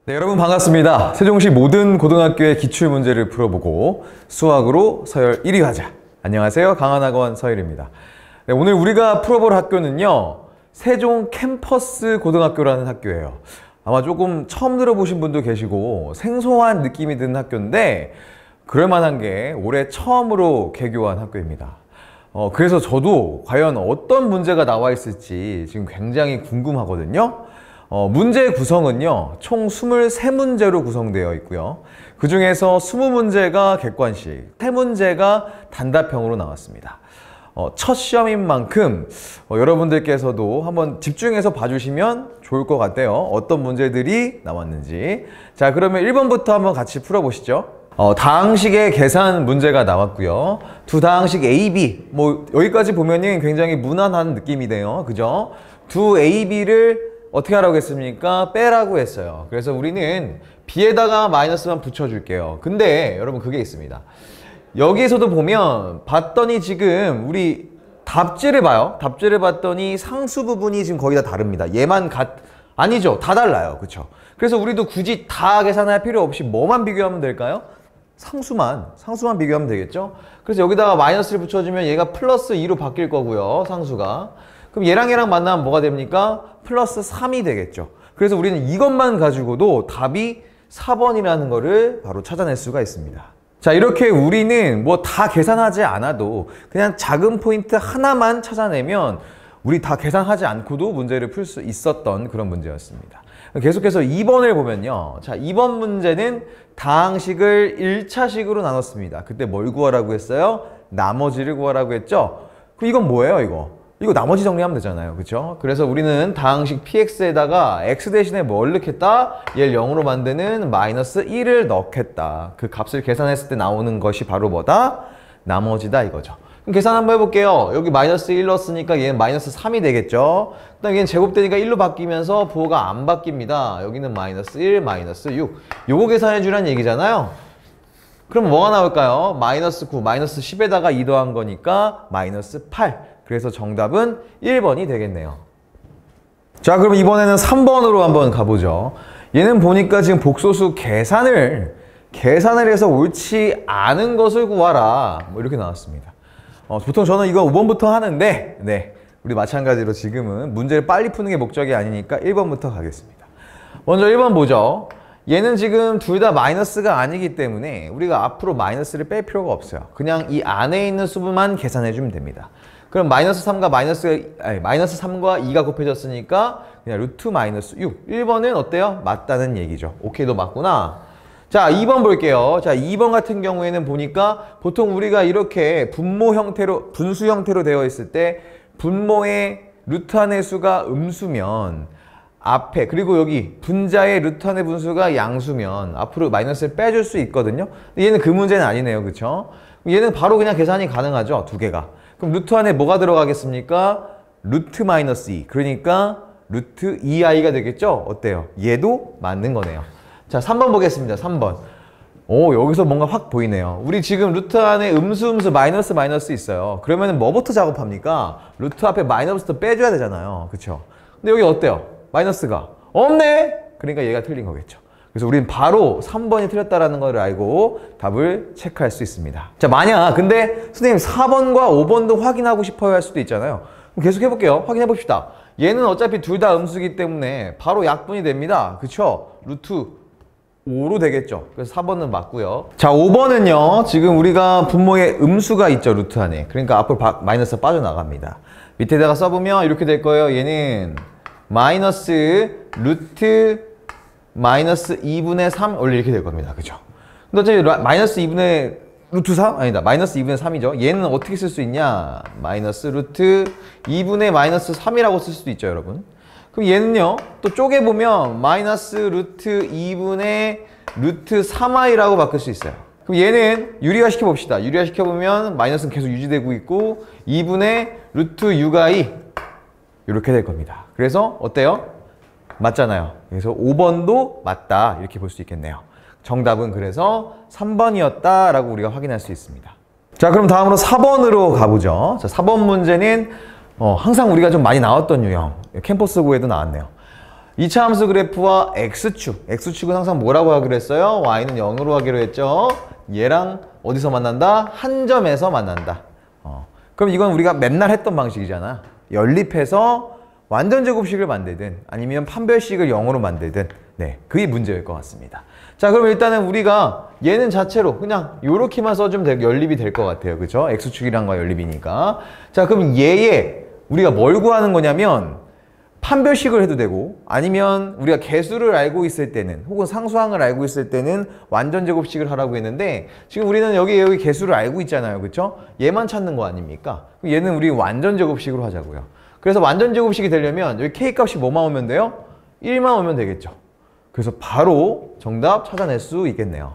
네, 여러분 반갑습니다. 세종시 모든 고등학교의 기출문제를 풀어보고 수학으로 서열 1위 하자. 안녕하세요. 강한학원 서열입니다. 네, 오늘 우리가 풀어볼 학교는요, 세종 캠퍼스 고등학교라는 학교예요. 아마 조금 처음 들어보신 분도 계시고 생소한 느낌이 드는 학교인데 그럴만한 게 올해 처음으로 개교한 학교입니다. 그래서 저도 과연 어떤 문제가 나와 있을지 지금 굉장히 궁금하거든요. 문제 구성은요, 총 23문제로 구성되어 있고요. 그 중에서 20문제가 객관식, 3문제가 단답형으로 나왔습니다. 첫 시험인 만큼 여러분들께서도 한번 집중해서 봐주시면 좋을 것 같아요. 어떤 문제들이 나왔는지. 자, 그러면 1번부터 한번 같이 풀어보시죠. 다항식의 계산 문제가 나왔고요. 두 다항식 A, B, 여기까지 보면은 굉장히 무난한 느낌이네요. 그죠? 두 A, B를 어떻게 하라고 했습니까? 빼라고 했어요. 그래서 우리는 B에다가 마이너스만 붙여줄게요. 근데 여러분 그게 있습니다. 여기에서도 보면 봤더니 지금 우리 답지를 봐요. 답지를 봤더니 상수 부분이 지금 거의 다 다릅니다. 얘만 아니죠. 다 달라요. 그쵸? 그래서 우리도 굳이 다 계산할 필요 없이 뭐만 비교하면 될까요? 상수만 비교하면 되겠죠? 그래서 여기다가 마이너스를 붙여주면 얘가 플러스 2로 바뀔 거고요. 상수가. 그럼 얘랑 만나면 뭐가 됩니까? 플러스 3이 되겠죠. 그래서 우리는 이것만 가지고도 답이 4번이라는 거를 바로 찾아낼 수가 있습니다. 자, 이렇게 우리는 뭐 다 계산하지 않아도 그냥 작은 포인트 하나만 찾아내면 우리 다 계산하지 않고도 문제를 풀 수 있었던 그런 문제였습니다. 계속해서 2번을 보면요. 자, 2번 문제는 다항식을 1차식으로 나눴습니다. 그때 뭘 구하라고 했어요? 나머지를 구하라고 했죠? 그럼 이건 뭐예요, 이거 나머지 정리하면 되잖아요. 그쵸? 그래서 우리는 다항식 px에다가 x 대신에 뭘 넣겠다? 얘를 0으로 만드는 마이너스 1을 넣겠다. 그 값을 계산했을 때 나오는 것이 바로 뭐다? 나머지다 이거죠. 그럼 계산 한번 해볼게요. 여기 마이너스 1 넣었으니까 얘는 마이너스 3이 되겠죠? 그 다음에 얘는 제곱되니까 1로 바뀌면서 부호가 안 바뀝니다. 여기는 마이너스 1, 마이너스 6. 요거 계산해주라는 얘기잖아요. 그럼 뭐가 나올까요? 마이너스 9, 마이너스 10에다가 2 더한 거니까 마이너스 8. 그래서 정답은 1번이 되겠네요. 자, 그럼 이번에는 3번으로 한번 가보죠. 얘는 보니까 지금 복소수 계산을 해서 옳지 않은 것을 구하라. 뭐 이렇게 나왔습니다. 보통 저는 이거 5번부터 하는데, 네, 우리 마찬가지로 지금은 문제를 빨리 푸는 게 목적이 아니니까 1번부터 가겠습니다. 먼저 1번 보죠. 얘는 지금 둘 다 마이너스가 아니기 때문에 우리가 앞으로 마이너스를 뺄 필요가 없어요. 그냥 이 안에 있는 수분만 계산해주면 됩니다. 그럼 마이너스 3과 마이너스 3과 2가 곱해졌으니까 그냥 루트 마이너스 6. 1번은 어때요? 맞다는 얘기죠. 오케이, 너 맞구나. 자, 2번 볼게요. 자, 2번 같은 경우에는 보니까 보통 우리가 이렇게 분수 형태로 되어 있을 때 분모의 루트 안의 수가 음수면 앞에, 그리고 여기 분자의 루트 안의 분수가 양수면 앞으로 마이너스를 빼줄 수 있거든요. 근데 얘는 그 문제는 아니네요. 그쵸? 얘는 바로 그냥 계산이 가능하죠. 두 개가. 그럼 루트 안에 뭐가 들어가겠습니까? 루트 마이너스 2. 그러니까 루트 2i가 되겠죠? 어때요? 얘도 맞는 거네요. 자, 3번 보겠습니다. 3번. 여기서 뭔가 확 보이네요. 우리 지금 루트 안에 음수 마이너스 있어요. 그러면 뭐부터 작업합니까? 루트 앞에 마이너스부터 빼줘야 되잖아요. 그쵸? 근데 여기 어때요? 마이너스가 없네? 그러니까 얘가 틀린 거겠죠. 그래서 우리는 바로 3번이 틀렸다라는 걸 알고 답을 체크할 수 있습니다. 자, 만약 근데 선생님 4번과 5번도 확인하고 싶어야 할 수도 있잖아요. 그럼 계속 해볼게요. 확인해 봅시다. 얘는 어차피 둘 다 음수기 때문에 바로 약분이 됩니다. 그쵸? 루트 5로 되겠죠. 그래서 4번은 맞고요. 자, 5번은요. 지금 우리가 분모에 음수가 있죠. 루트 안에. 그러니까 앞으로 마이너스가 빠져나갑니다. 밑에다가 써보면 이렇게 될 거예요. 얘는 마이너스 루트 마이너스 2분의 3 원래 이렇게 될 겁니다. 그죠? 근데 어차피 마이너스 2분의 루트 3? 아니다. 마이너스 2분의 3이죠. 얘는 어떻게 쓸 수 있냐? 마이너스 루트 2분의 마이너스 3이라고 쓸 수도 있죠, 여러분. 그럼 얘는요, 또 쪼개보면 마이너스 루트 2분의 루트 3i라고 바꿀 수 있어요. 그럼 얘는 유리화 시켜봅시다. 유리화 시켜보면 마이너스는 계속 유지되고 있고 2분의 루트 6i 이렇게 될 겁니다. 그래서 어때요? 맞잖아요. 그래서 5번도 맞다 이렇게 볼 수 있겠네요. 정답은 그래서 3번이었다라고 우리가 확인할 수 있습니다. 자, 그럼 다음으로 4번으로 가보죠. 자, 4번 문제는 항상 우리가 좀 많이 나왔던 유형, 캠퍼스고에도 나왔네요. 2차 함수 그래프와 X축은 항상 뭐라고 하기로 했어요? Y는 0으로 하기로 했죠. 얘랑 어디서 만난다? 한 점에서 만난다. 그럼 이건 우리가 맨날 했던 방식이잖아. 연립해서 완전 제곱식을 만들든 아니면 판별식을 0으로 만들든 네, 그게 문제일 것 같습니다. 자, 그럼 일단은 우리가 얘는 자체로 그냥 요렇게만 써주면 연립이 될 것 같아요. 그죠? X축이랑과 연립이니까. 자, 그럼 얘에 우리가 뭘 구하는 거냐면 판별식을 해도 되고 아니면 우리가 개수를 알고 있을 때는 혹은 상수항을 알고 있을 때는 완전 제곱식을 하라고 했는데 지금 우리는 여기 개수를 알고 있잖아요. 그쵸? 얘만 찾는 거 아닙니까? 얘는 우리 완전 제곱식으로 하자고요. 그래서 완전 제곱식이 되려면 여기 K값이 뭐만 오면 돼요? 1만 오면 되겠죠. 그래서 바로 정답 찾아낼 수 있겠네요.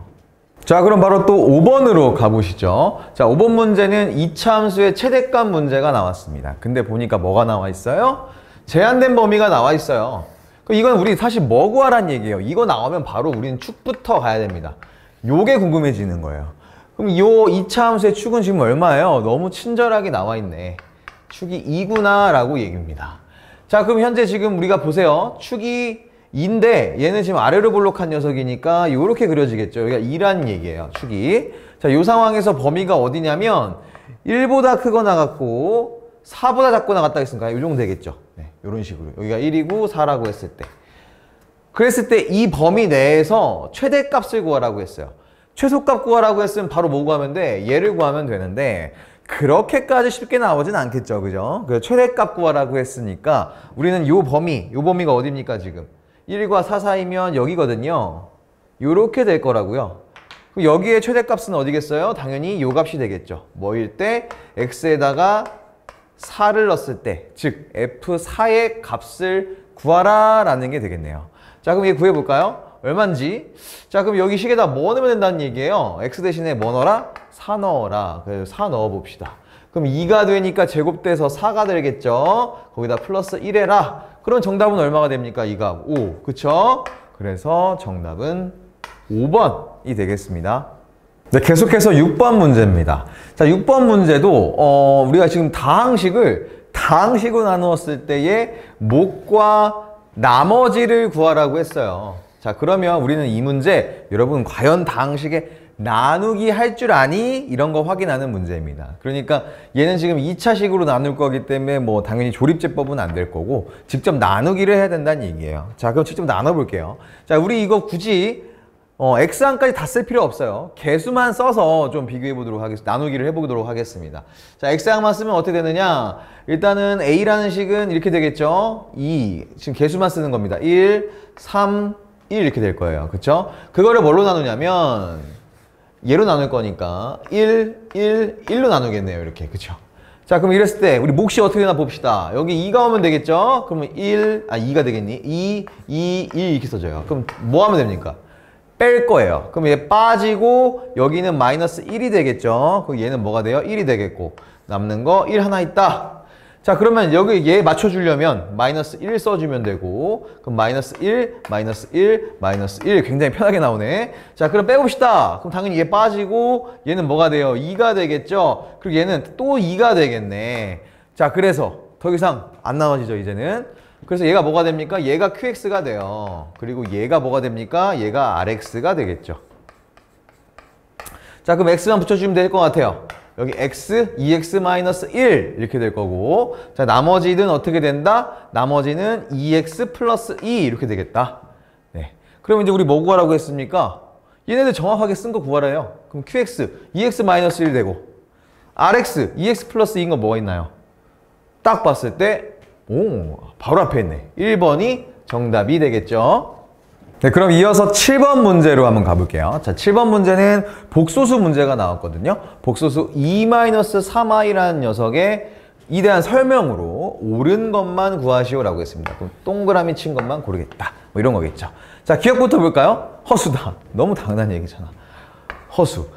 자, 그럼 바로 또 5번으로 가보시죠. 자, 5번 문제는 2차 함수의 최대값 문제가 나왔습니다. 근데 보니까 뭐가 나와 있어요? 제한된 범위가 나와 있어요. 이건 우리 사실 뭐 구하란 얘기예요. 이거 나오면 바로 우리는 축부터 가야 됩니다. 요게 궁금해지는 거예요. 그럼 요 2차 함수의 축은 지금 얼마예요? 너무 친절하게 나와 있네. 축이 2구나 라고 얘기입니다. 자, 그럼 현재 지금 우리가 보세요. 축이 2인데 얘는 지금 아래로 볼록한 녀석이니까 요렇게 그려지겠죠. 여기가 2라는 얘기예요. 축이. 자, 요 상황에서 범위가 어디냐면 1보다 크거나 같고 4보다 작고 나갔다 했으니까 이 정도 되겠죠. 네, 이런 식으로. 여기가 1이고 4라고 했을 때. 그랬을 때 이 범위 내에서 최대값을 구하라고 했어요. 최소값 구하라고 했으면 바로 뭐 구하면 돼? 얘를 구하면 되는데 그렇게까지 쉽게 나오진 않겠죠. 그죠? 그래서 최대값 구하라고 했으니까 우리는 요 범위가 어딥니까 지금? 1과 4 사이면 여기거든요. 요렇게 될 거라고요. 그럼 여기에 최대값은 어디겠어요? 당연히 요 값이 되겠죠. 뭐일 때? x에다가 4를 넣었을 때, 즉 F4의 값을 구하라 라는 게 되겠네요. 자, 그럼 얘 구해볼까요? 얼마인지. 자, 그럼 여기 식에다 뭐 넣으면 된다는 얘기예요? x 대신에 뭐 넣어라? 4 넣어라. 그래서 4 넣어봅시다. 그럼 2가 되니까 제곱돼서 4가 되겠죠? 거기다 플러스 1 해라. 그럼 정답은 얼마가 됩니까? 2가 5. 그쵸? 그래서 정답은 5번이 되겠습니다. 네, 계속해서 6번 문제입니다. 자, 6번 문제도 우리가 지금 다항식으로 나누었을 때의 목과 나머지를 구하라고 했어요. 자, 그러면 우리는 이 문제 여러분 과연 다항식에 나누기 할 줄 아니? 이런 거 확인하는 문제입니다. 그러니까 얘는 지금 2차식으로 나눌 거기 때문에 뭐 당연히 조립제법은 안 될 거고 직접 나누기를 해야 된다는 얘기예요. 자, 그럼 직접 나눠볼게요. 자, 우리 이거 굳이 x항까지 다 쓸 필요 없어요. 개수만 써서 좀 비교해 보도록 하겠습니다. 나누기를 해보도록 하겠습니다. 자, x항만 쓰면 어떻게 되느냐? 일단은 a라는 식은 이렇게 되겠죠? 2. 지금 개수만 쓰는 겁니다. 1, 3, 1 이렇게 될 거예요. 그쵸? 그거를 뭘로 나누냐면 얘로 나눌 거니까 1, 1, 1로 나누겠네요. 이렇게. 그쵸? 자, 그럼 이랬을 때 우리 몫이 어떻게 되나 봅시다. 여기 2가 오면 되겠죠? 그러면 2가 되겠니? 2, 1 이렇게 써져요. 그럼 뭐 하면 됩니까? 뺄 거예요. 그럼 얘 빠지고 여기는 마이너스 1이 되겠죠. 그럼 얘는 뭐가 돼요? 1이 되겠고 남는 거 1 하나 있다. 자, 그러면 여기 얘 맞춰주려면 마이너스 1 써주면 되고 그럼 마이너스 1, 마이너스 1, 마이너스 1 굉장히 편하게 나오네. 자, 그럼 빼봅시다. 그럼 당연히 얘 빠지고 얘는 뭐가 돼요? 2가 되겠죠. 그리고 얘는 또 2가 되겠네. 자, 그래서 더 이상 안 나눠지죠 이제는. 그래서 얘가 뭐가 됩니까? 얘가 QX가 돼요. 그리고 얘가 뭐가 됩니까? 얘가 RX가 되겠죠. 자, 그럼 X만 붙여주면 될 것 같아요. 여기 X, 2X-1 이렇게 될 거고 자, 나머지는 어떻게 된다? 나머지는 2X 플러스 2 이렇게 되겠다. 네. 그럼 이제 우리 뭐 구하라고 했습니까? 얘네들 정확하게 쓴 거 구하래요. 그럼 QX, 2X-1 되고 RX, 2X 플러스 2인 거 뭐가 있나요? 딱 봤을 때 바로 앞에 있네. 1번이 정답이 되겠죠. 네, 그럼 이어서 7번 문제로 한번 가볼게요. 자, 7번 문제는 복소수 문제가 나왔거든요. 복소수 2-3i라는 녀석의 에 대한 설명으로 옳은 것만 구하시오라고 했습니다. 그럼 동그라미 친 것만 고르겠다. 뭐 이런 거겠죠. 자, 기억부터 볼까요? 허수다. 너무 당연한 얘기잖아. 허수.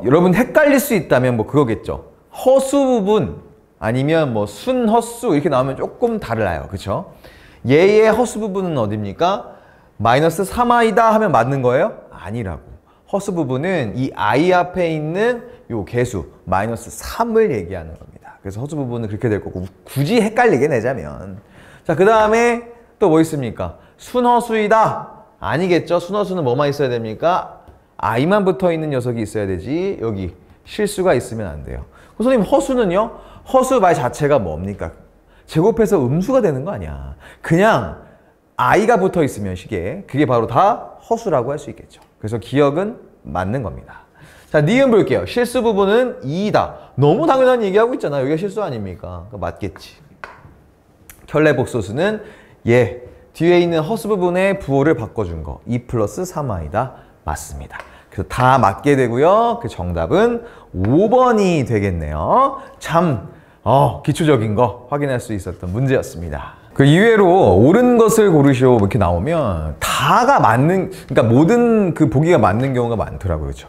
여러분 헷갈릴 수 있다면 뭐 그거겠죠. 허수 부분 아니면 뭐 순허수 이렇게 나오면 조금 달라요. 그쵸? 얘의 허수 부분은 어딥니까? 마이너스 3i다 하면 맞는 거예요? 아니라고. 허수 부분은 이 i 앞에 있는 요 개수 마이너스 3을 얘기하는 겁니다. 그래서 허수 부분은 그렇게 될 거고 굳이 헷갈리게 내자면 자, 그 다음에 또 뭐 있습니까? 순허수이다. 아니겠죠? 순허수는 뭐만 있어야 됩니까? i만 붙어 있는 녀석이 있어야 되지. 여기 실수가 있으면 안 돼요. 선생님, 허수는요? 허수 말 자체가 뭡니까? 제곱해서 음수가 되는 거 아니야. 그냥 i가 붙어 있으면 식에 그게 바로 다 허수라고 할 수 있겠죠. 그래서 기억은 맞는 겁니다. 자, 니은 볼게요. 실수 부분은 2이다. 너무 당연한 얘기하고 있잖아. 여기가 실수 아닙니까? 맞겠지. 켤레복소수는 얘 뒤에 있는 허수 부분의 부호를 바꿔준 거 2 플러스 3i다. 맞습니다. 그래서 다 맞게 되고요. 그 정답은 5번이 되겠네요. 참 기초적인 거 확인할 수 있었던 문제였습니다. 그 이외로 옳은 것을 고르시오 이렇게 나오면 다가 맞는, 그러니까 모든 그 보기가 맞는 경우가 많더라고요. 그렇죠?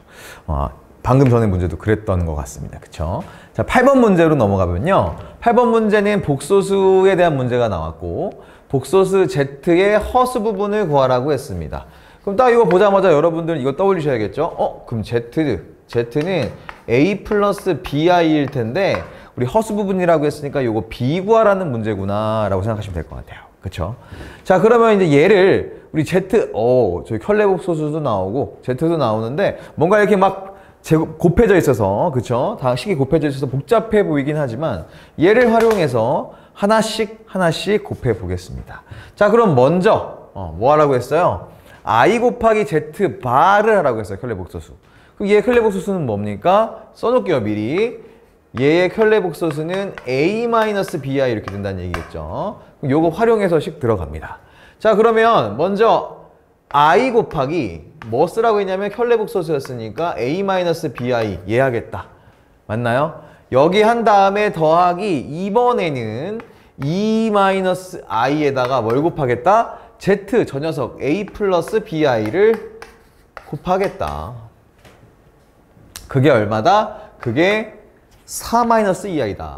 방금 전에 문제도 그랬던 것 같습니다. 그쵸? 자, 8번 문제로 넘어가면요. 8번 문제는 복소수에 대한 문제가 나왔고, 복소수 Z의 허수 부분을 구하라고 했습니다. 그럼 딱 이거 보자마자 여러분들 이거 떠올리셔야겠죠? 그럼 Z는 A 플러스 BI일 텐데, 우리 허수 부분이라고 했으니까 이거 B 구하라는 문제구나 라고 생각하시면 될 것 같아요. 그쵸? 자, 그러면 이제 얘를 우리 Z, 저희 켤레복소수도 나오고 Z도 나오는데 뭔가 이렇게 막 곱해져 있어서, 그쵸? 다 식이 곱해져 있어서 복잡해 보이긴 하지만 얘를 활용해서 하나씩 곱해 보겠습니다. 자, 그럼 먼저 뭐 하라고 했어요? I 곱하기 Z 바를 하라고 했어요. 켤레복소수. 그럼 얘 켤레복소수는 뭡니까? 써놓을게요, 미리. 얘의 켤레복소수는 A-BI 이렇게 된다는 얘기겠죠. 그럼 요거 활용해서 식 들어갑니다. 자, 그러면 먼저 I 곱하기 뭐 쓰라고 했냐면 켤레복소수였으니까 A-BI 얘 하겠다. 맞나요? 여기 한 다음에 더하기 이번에는 E-I에다가 뭘 곱하겠다? Z 저 녀석 A 플러스 BI를 곱하겠다. 그게 얼마다? 그게 4-2i다.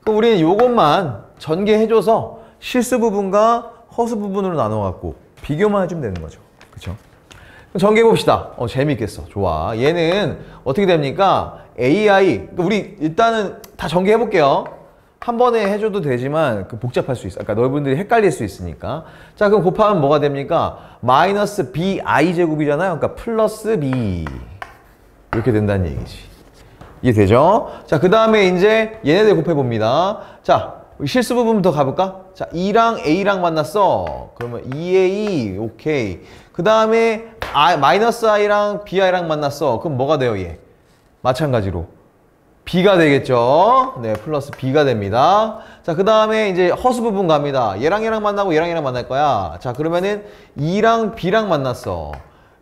그럼 우리는 요것만 전개해줘서 실수 부분과 허수 부분으로 나눠갖고 비교만 해주면 되는 거죠. 그쵸? 그럼 전개해봅시다. 재밌겠어. 좋아. 얘는 어떻게 됩니까? AI. 그러니까 우리 일단은 다 전개해볼게요. 한 번에 해줘도 되지만 복잡할 수 있어. 그러니까 너희분들이 헷갈릴 수 있으니까. 자, 그럼 곱하면 뭐가 됩니까? 마이너스 BI 제곱이잖아요. 그러니까 플러스 B. 이렇게 된다는 얘기지. 이해되죠? 자, 그 다음에 이제 얘네들 곱해봅니다. 자, 실수 부분부터 가볼까? 자, 2랑 A랑 만났어. 그러면 2A, 오케이. 그 다음에 마이너스 I랑 BI랑 만났어. 그럼 뭐가 돼요, 얘? 마찬가지로. B가 되겠죠? 네, 플러스 B가 됩니다. 자, 그 다음에 이제 허수 부분 갑니다. 얘랑 만나고 얘랑 만날 거야. 자, 그러면은 2랑 B랑 만났어.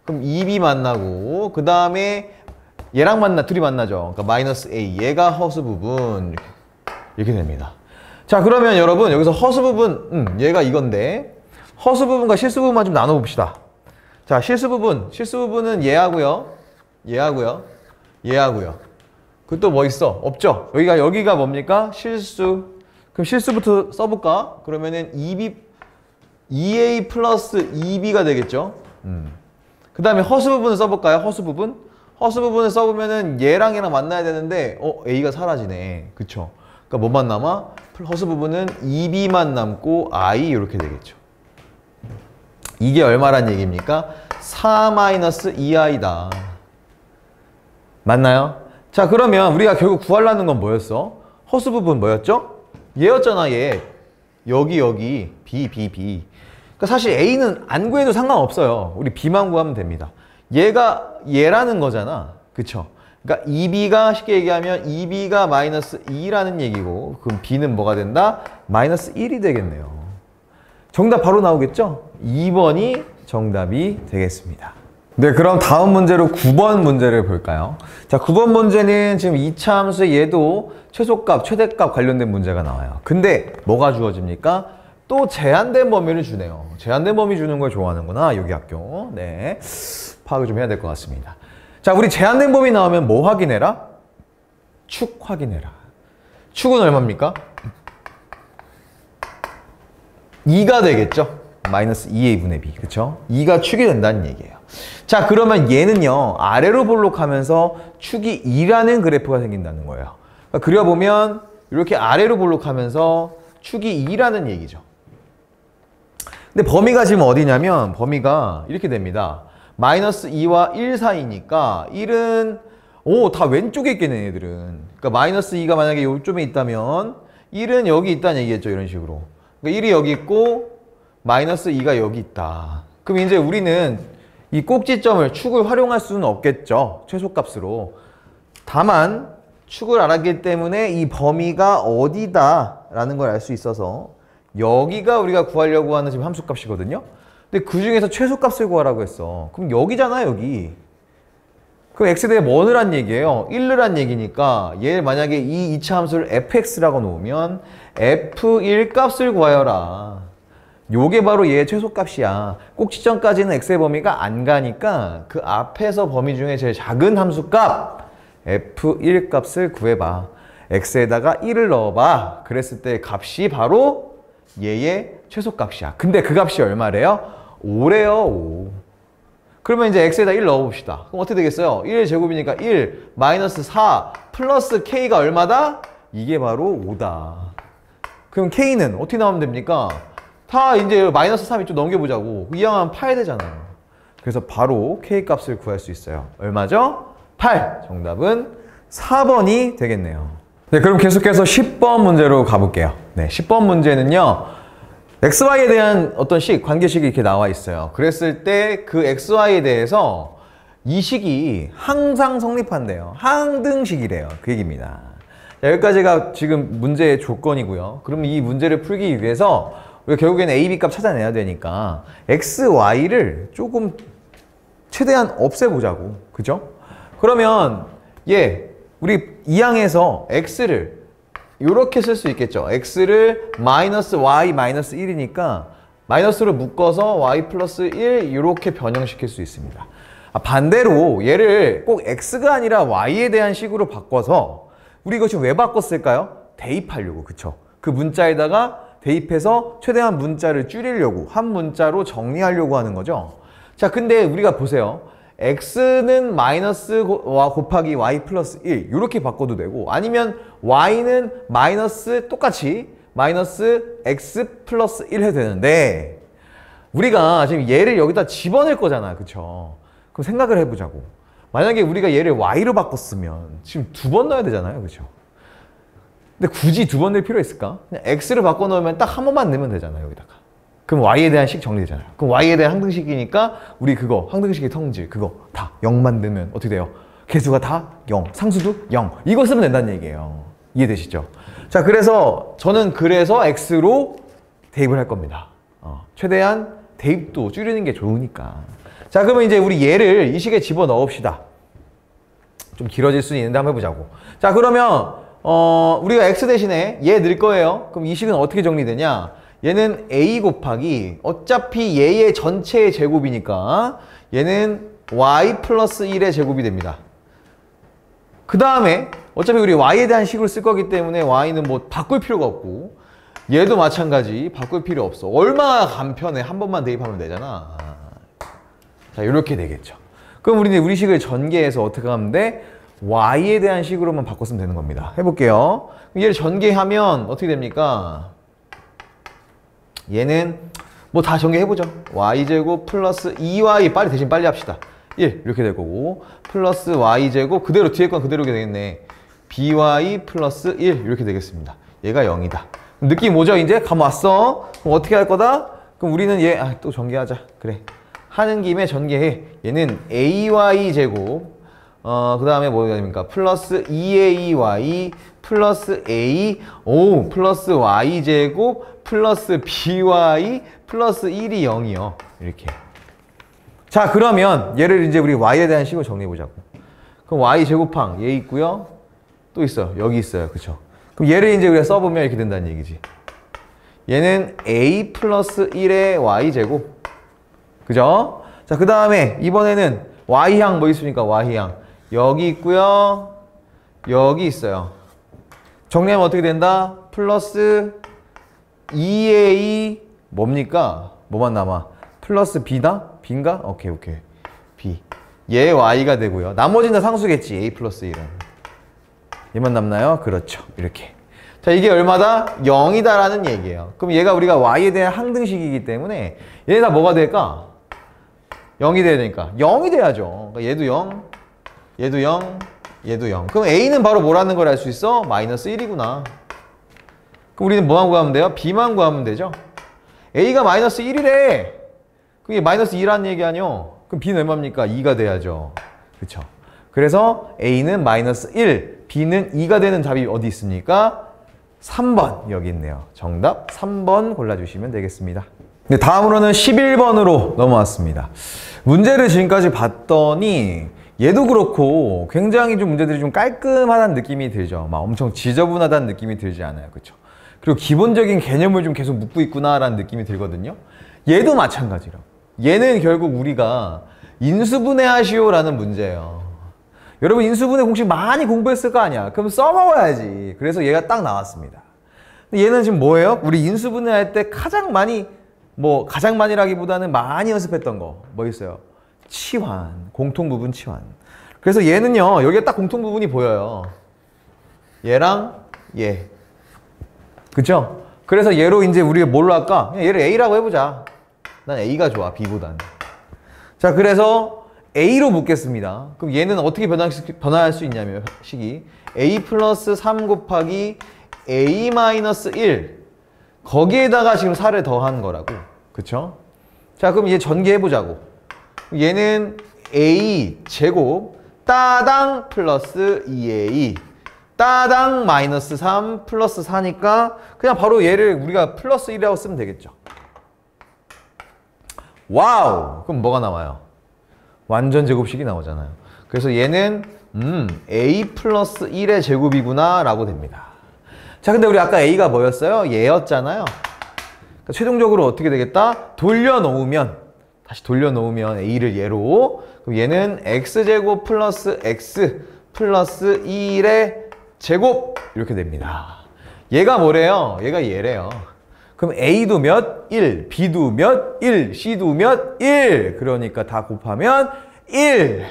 그럼 2B 만나고, 그 다음에 얘랑 둘이 만나죠. 그러니까 마이너스 A, 얘가 허수 부분 이렇게 됩니다. 자, 그러면 여러분 여기서 허수 부분, 얘가 이건데 허수 부분과 실수 부분만 좀 나눠봅시다. 자, 실수 부분은 얘하고요. 그것도 뭐 있어? 없죠? 여기가 뭡니까? 실수. 그럼 실수부터 써볼까? 그러면은 2A 플러스 2B가 되겠죠? 그 다음에 허수 부분을 써볼까요? 허수 부분을 써보면은 얘랑 만나야 되는데 A가 사라지네. 그쵸? 그러니까 뭐만 남아? 허수 부분은 2B만 남고 I 이렇게 되겠죠. 이게 얼마란 얘기입니까? 4-2i다. 맞나요? 자, 그러면 우리가 결국 구하려는 건 뭐였어? 허수 부분 뭐였죠? 얘였잖아, 얘. 여기 B. 그러니까 사실 A는 안 구해도 상관없어요. 우리 B만 구하면 됩니다. 얘가 얘라는 거잖아. 그쵸? 그러니까 2B가 쉽게 얘기하면 2B가 마이너스 2라는 얘기고, 그럼 B는 뭐가 된다? 마이너스 1이 되겠네요. 정답 바로 나오겠죠? 2번이 정답이 되겠습니다. 네, 그럼 다음 문제로 9번 문제를 볼까요? 자, 9번 문제는 지금 이차함수의 얘도 최소값, 최대값 관련된 문제가 나와요. 근데 뭐가 주어집니까? 또 제한된 범위를 주네요. 제한된 범위 주는 걸 좋아하는구나, 여기 학교. 네, 파악을 좀 해야 될 것 같습니다. 자, 우리 제한된 범위 나오면 뭐 확인해라? 축 확인해라. 축은 얼마입니까? 2가 되겠죠? 마이너스 2a분의 b. 그쵸? 2가 축이 된다는 얘기예요. 자, 그러면 얘는요, 아래로 볼록하면서 축이 2라는 그래프가 생긴다는 거예요. 그러니까 그려보면 이렇게 아래로 볼록하면서 축이 2라는 얘기죠. 근데 범위가 지금 어디냐면 범위가 이렇게 됩니다. 마이너스 2와 1 사이니까 1은 다 왼쪽에 있겠네 얘들은. 그러니까 마이너스 2가 만약에 요쯤에 있다면 1은 여기 있다는 얘기겠죠. 이런 식으로. 그러니까 1이 여기 있고 마이너스 2가 여기 있다. 그럼 이제 우리는 이 꼭지점을 축을 활용할 수는 없겠죠. 최소값으로. 다만 축을 알았기 때문에 이 범위가 어디다 라는 걸 알 수 있어서 여기가 우리가 구하려고 하는 지금 함수값이거든요. 근데 그 중에서 최소값을 구하라고 했어. 그럼 여기잖아 여기. 그럼 x에 대해 뭐 넣으란 얘기예요? 1 넣으란 얘기니까 얘 만약에 이 2차 함수를 fx라고 놓으면 f1 값을 구하여라. 요게 바로 얘의 최소값이야. 꼭지점까지는 x의 범위가 안 가니까 그 앞에서 범위 중에 제일 작은 함수값 f1 값을 구해봐. x에다가 1을 넣어봐. 그랬을 때 값이 바로 얘의 최소값이야. 근데 그 값이 얼마래요? 5래요. 5. 그러면 이제 x에다 1 넣어봅시다. 그럼 어떻게 되겠어요? 1의 제곱이니까 1 마이너스 4 플러스 k가 얼마다? 이게 바로 5다. 그럼 k는 어떻게 나오면 됩니까? 다 이제 마이너스 3 이쪽 넘겨보자고. 이항하면 8 되잖아요. 그래서 바로 k 값을 구할 수 있어요. 얼마죠? 8. 정답은 4번이 되겠네요. 네, 그럼 계속해서 10번 문제로 가볼게요. 네, 10번 문제는요. xy에 대한 어떤 관계식이 이렇게 나와 있어요. 그랬을 때 그 xy에 대해서 이 식이 항상 성립한대요. 항등식이래요. 그 얘기입니다. 자, 여기까지가 지금 문제의 조건이고요. 그럼 이 문제를 풀기 위해서 우리가 결국에는 a, b 값 찾아내야 되니까 x, y를 조금 최대한 없애보자고. 그죠? 그러면 우리 이 항에서 x를 이렇게 쓸 수 있겠죠. x를 마이너스 y 마이너스 1이니까 마이너스로 묶어서 y 플러스 1 이렇게 변형시킬 수 있습니다. 반대로 얘를 꼭 x가 아니라 y에 대한 식으로 바꿔서 우리 이것이 왜 바꿨을까요? 대입하려고. 그쵸? 그 문자에다가 대입해서 최대한 문자를 줄이려고 한 문자로 정리하려고 하는 거죠. 자, 근데 우리가 보세요. x는 마이너스 곱하기 y 플러스 1 이렇게 바꿔도 되고 아니면 y는 마이너스 똑같이 마이너스 x 플러스 1 해도 되는데 우리가 지금 얘를 여기다 집어넣을 거잖아. 그쵸? 그럼 생각을 해보자고. 만약에 우리가 얘를 y로 바꿨으면 지금 2번 넣어야 되잖아요. 그쵸? 근데 굳이 2번 넣을 필요 있을까? 그냥 x를 바꿔놓으면 딱 한 번만 넣으면 되잖아요. 여기다가. 그럼 y에 대한 식 정리되잖아요. 그럼 y에 대한 항등식이니까 우리 그거 항등식의 성질 그거 다 0만 넣으면 어떻게 돼요? 개수가 다 0, 상수도 0. 이거 쓰면 된다는 얘기예요. 이해되시죠? 자, 그래서 저는 x로 대입을 할 겁니다. 최대한 대입도 줄이는 게 좋으니까. 자, 그러면 이제 우리 얘를 이 식에 집어넣읍시다. 좀 길어질 수는 있는데 한번 해보자고. 자, 그러면 우리가 x 대신에 얘 넣을 거예요. 그럼 이 식은 어떻게 정리되냐? 얘는 a 곱하기 어차피 얘의 전체의 제곱이니까 얘는 y 플러스 1의 제곱이 됩니다. 그 다음에 어차피 우리 y에 대한 식으로 쓸 거기 때문에 y는 뭐 바꿀 필요가 없고 얘도 마찬가지 바꿀 필요 없어. 얼마나 간편해. 한 번만 대입하면 되잖아. 자, 이렇게 되겠죠. 그럼 우리는 우리 식을 전개해서 어떻게 하면 돼? y에 대한 식으로만 바꿨으면 되는 겁니다. 해볼게요. 얘를 전개하면 어떻게 됩니까? 얘는 뭐 다 전개해보죠. y제곱 플러스 2y 빨리 합시다. 1 이렇게 될 거고 플러스 y제곱 그대로 뒤에 건 그대로 되겠네. by 플러스 1 이렇게 되겠습니다. 얘가 0이다. 느낌 오죠? 이제 감 왔어. 그럼 어떻게 할 거다? 그럼 우리는 얘 또 전개하자. 그래. 하는 김에 전개해. 얘는 ay제곱 그 다음에 뭐가 됩니까? 플러스 2ay 플러스 a 플러스 y제곱 플러스 by 플러스 1이 0이요. 이렇게. 자, 그러면 얘를 이제 우리 y에 대한 식으로 정리해보자고. 그럼 y 제곱항 얘 있고요. 또 있어요. 여기 있어요. 그쵸? 그럼 얘를 이제 우리가 써보면 이렇게 된다는 얘기지. 얘는 a 플러스 1의 y제곱. 그죠? 자, 그 다음에 이번에는 y항 뭐 있습니까? y항. 여기 있고요. 여기 있어요. 정리하면 어떻게 된다? 플러스 2a 뭡니까? 뭐만 남아? 플러스 b다? b인가? 오케이. b. 얘 y가 되고요. 나머지는 다 상수겠지. a 플러스 1은. 얘만 남나요? 그렇죠. 이렇게. 자, 이게 얼마다? 0이다라는 얘기예요. 그럼 얘가 우리가 y에 대한 항등식이기 때문에 얘네 다 뭐가 될까? 0이 돼야 되니까 0이 돼야죠. 그러니까 얘도 0, 얘도 0, 얘도 0. 그럼 a는 바로 뭐라는 걸 알 수 있어? 마이너스 1이구나. 그럼 우리는 뭐만 구하면 돼요? b만 구하면 되죠. a가 마이너스 1이래. 그게 마이너스 2라는 얘기 아니요? 그럼 b는 얼마입니까? 2가 돼야죠. 그쵸? 그래서 a는 마이너스 1, b는 2가 되는 답이 어디 있습니까? 3번 여기 있네요. 정답 3번 골라주시면 되겠습니다. 네, 다음으로는 11번으로 넘어왔습니다. 문제를 지금까지 봤더니 얘도 그렇고 굉장히 좀 문제들이 좀 깔끔하다는 느낌이 들죠. 막 엄청 지저분하다는 느낌이 들지 않아요. 그쵸? 그리고 기본적인 개념을 좀 계속 묻고 있구나라는 느낌이 들거든요. 얘도 마찬가지로. 얘는 결국 우리가 인수분해하시오라는 문제예요. 여러분 인수분해 공식 많이 공부했을 거 아니야. 그럼 써먹어야지. 그래서 얘가 딱 나왔습니다. 근데 얘는 지금 뭐예요? 우리 인수분해 할 때 가장 많이 가장 많이라기보다는 많이 연습했던 거 뭐 있어요? 치환, 공통부분 치환. 그래서 얘는요 여기에 딱 공통부분이 보여요. 얘랑 얘. 그쵸? 그래서 얘로 이제 우리가 뭘로 할까? 그냥 얘를 A라고 해보자. 난 A가 좋아, B보다는. 자, 그래서 A로 묻겠습니다. 그럼 얘는 어떻게 변화할 수 있냐면 식이 A 플러스 3 곱하기 A 마이너스 1 거기에다가 지금 4를 더한 거라고. 그쵸? 자, 그럼 얘 전개해보자고. 얘는 A 제곱 따당 플러스 2A 따당 마이너스 3 플러스 4니까 그냥 바로 얘를 우리가 플러스 1이라고 쓰면 되겠죠. 와우! 그럼 뭐가 나와요? 완전 제곱식이 나오잖아요. 그래서 얘는 A 플러스 1의 제곱이구나 라고 됩니다. 자, 근데 우리 아까 A가 뭐였어요? 얘였잖아요. 그러니까 최종적으로 어떻게 되겠다? 다시 돌려놓으면 A를 얘로, 그럼 얘는 X제곱 플러스 X 플러스 1의 제곱 이렇게 됩니다. 얘가 뭐래요? 얘가 얘래요. 그럼 A도 몇? 1, B도 몇? 1, C도 몇? 1. 그러니까 다 곱하면 1.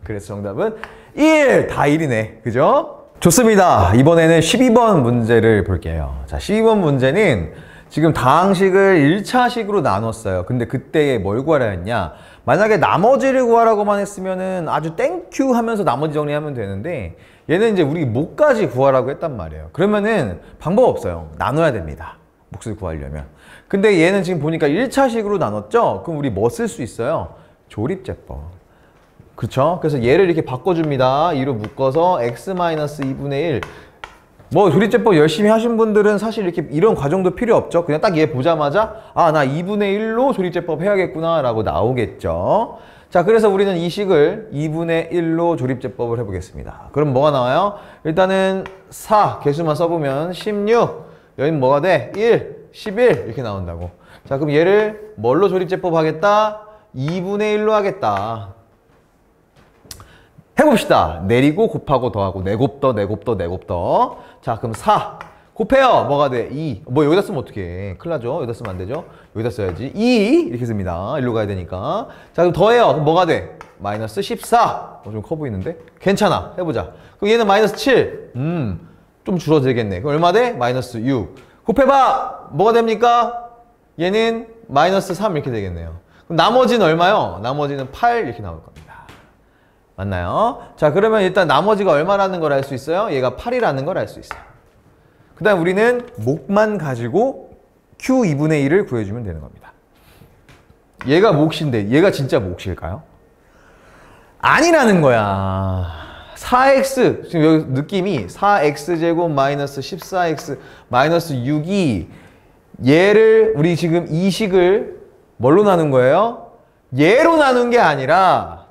그래서 정답은 1. 다 1이네. 그죠? 좋습니다. 이번에는 12번 문제를 볼게요. 자, 12번 문제는 지금 다항식을 1차식으로 나눴어요. 근데 그때 뭘 구하라 했냐? 만약에 나머지를 구하라고만 했으면은 아주 땡큐 하면서 나머지 정리하면 되는데 얘는 이제 우리 목까지 구하라고 했단 말이에요. 그러면은 방법 없어요. 나눠야 됩니다. 몫을 구하려면. 근데 얘는 지금 보니까 1차식으로 나눴죠? 그럼 우리 뭐 쓸 수 있어요? 조립제법. 그쵸? 그래서 얘를 이렇게 바꿔줍니다. 2로 묶어서 x-2분의 1. 뭐 조립제법 열심히 하신 분들은 사실 이렇게 이런 과정도 필요 없죠. 그냥 딱 얘 보자마자 아, 나 2분의 1로 조립제법 해야겠구나 라고 나오겠죠. 자, 그래서 우리는 이 식을 2분의 1로 조립제법을 해보겠습니다. 그럼 뭐가 나와요? 일단은 4 개수만 써보면 16. 여기는 뭐가 돼? 1, 11 이렇게 나온다고. 자, 그럼 얘를 뭘로 조립제법 하겠다? 2분의 1로 하겠다. 해봅시다. 내리고 곱하고 더하고 내곱 더 내곱 더 내곱 더. 자, 그럼 4 곱해요. 뭐가 돼? 2. 뭐 여기다 쓰면 어떡해. 큰일 나죠? 여기다 쓰면 안 되죠? 여기다 써야지. 2 이렇게 씁니다. 일로 가야 되니까. 자, 그럼 더해요. 그럼 뭐가 돼? 마이너스 14. 좀 커 보이는데? 괜찮아. 해보자. 그럼 얘는 마이너스 7. 좀 줄어들겠네. 그럼 얼마 돼? 마이너스 6. 곱해봐! 뭐가 됩니까? 얘는 마이너스 3 이렇게 되겠네요. 그럼 나머지는 얼마요? 나머지는 8 이렇게 나올 겁니다. 맞나요? 자, 그러면 일단 나머지가 얼마라는 걸 알 수 있어요? 얘가 8이라는 걸 알 수 있어요. 그 다음 우리는 목만 가지고 Q2분의 1을 구해주면 되는 겁니다. 얘가 몫인데 얘가 진짜 몫일까요? 아니라는 거야. 4x, 지금 여기 느낌이 4x제곱 마이너스 14x 마이너스 6이 얘를 우리 지금 이 식을 뭘로 나눈 거예요? 얘로 나눈 게 아니라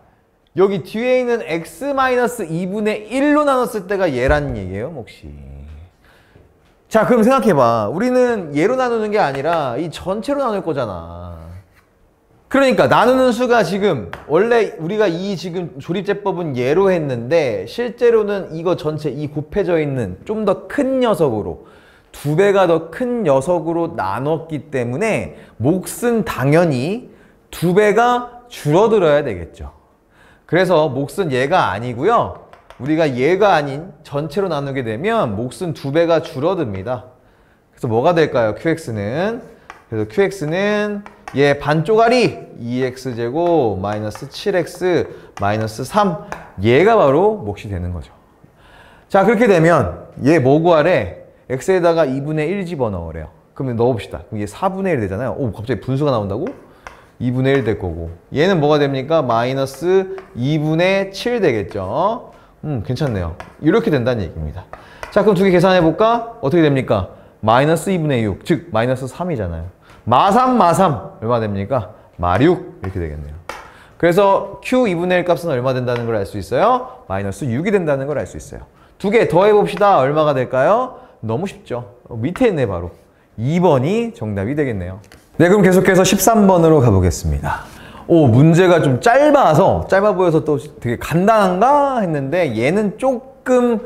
여기 뒤에 있는 x-2분의 1로 나눴을 때가 얘라는 얘기예요, 몫이. 자, 그럼 생각해봐. 우리는 얘로 나누는 게 아니라 이 전체로 나눌 거잖아. 그러니까 나누는 수가 지금 원래 우리가 이 지금 조립제법은 얘로 했는데 실제로는 이거 전체 이 곱해져 있는 좀 더 큰 녀석으로 2배가 더 큰 녀석으로 나눴기 때문에 몫은 당연히 2배가 줄어들어야 되겠죠. 그래서 몫은 얘가 아니고요. 우리가 얘가 아닌 전체로 나누게 되면 몫은 2배가 줄어듭니다. 그래서 뭐가 될까요? qx는. 그래서 qx는 얘 반쪽알이 2x제곱 마이너스 7x 마이너스 3 얘가 바로 몫이 되는 거죠. 자, 그렇게 되면 얘 뭐 구하래? x에다가 2분의 1 집어넣으래요. 그러면 넣어봅시다. 그럼 얘 4분의 1 되잖아요. 오, 갑자기 분수가 나온다고? 2분의 1 될 거고 얘는 뭐가 됩니까? 마이너스 2분의 7 되겠죠. 괜찮네요. 이렇게 된다는 얘기입니다. 자, 그럼 두 개 계산해 볼까? 어떻게 됩니까? 마이너스 2분의 6, 즉 마이너스 3이잖아요. 마3 얼마 됩니까? 마6 이렇게 되겠네요. 그래서 q 2분의 1 값은 얼마 된다는 걸 알 수 있어요? 마이너스 6이 된다는 걸 알 수 있어요. 두 개 더해 봅시다. 얼마가 될까요? 너무 쉽죠. 밑에 있네 바로. 2번이 정답이 되겠네요. 네, 그럼 계속해서 13번으로 가보겠습니다. 오, 문제가 좀 짧아 보여서 또 되게 간단한가 했는데 얘는 조금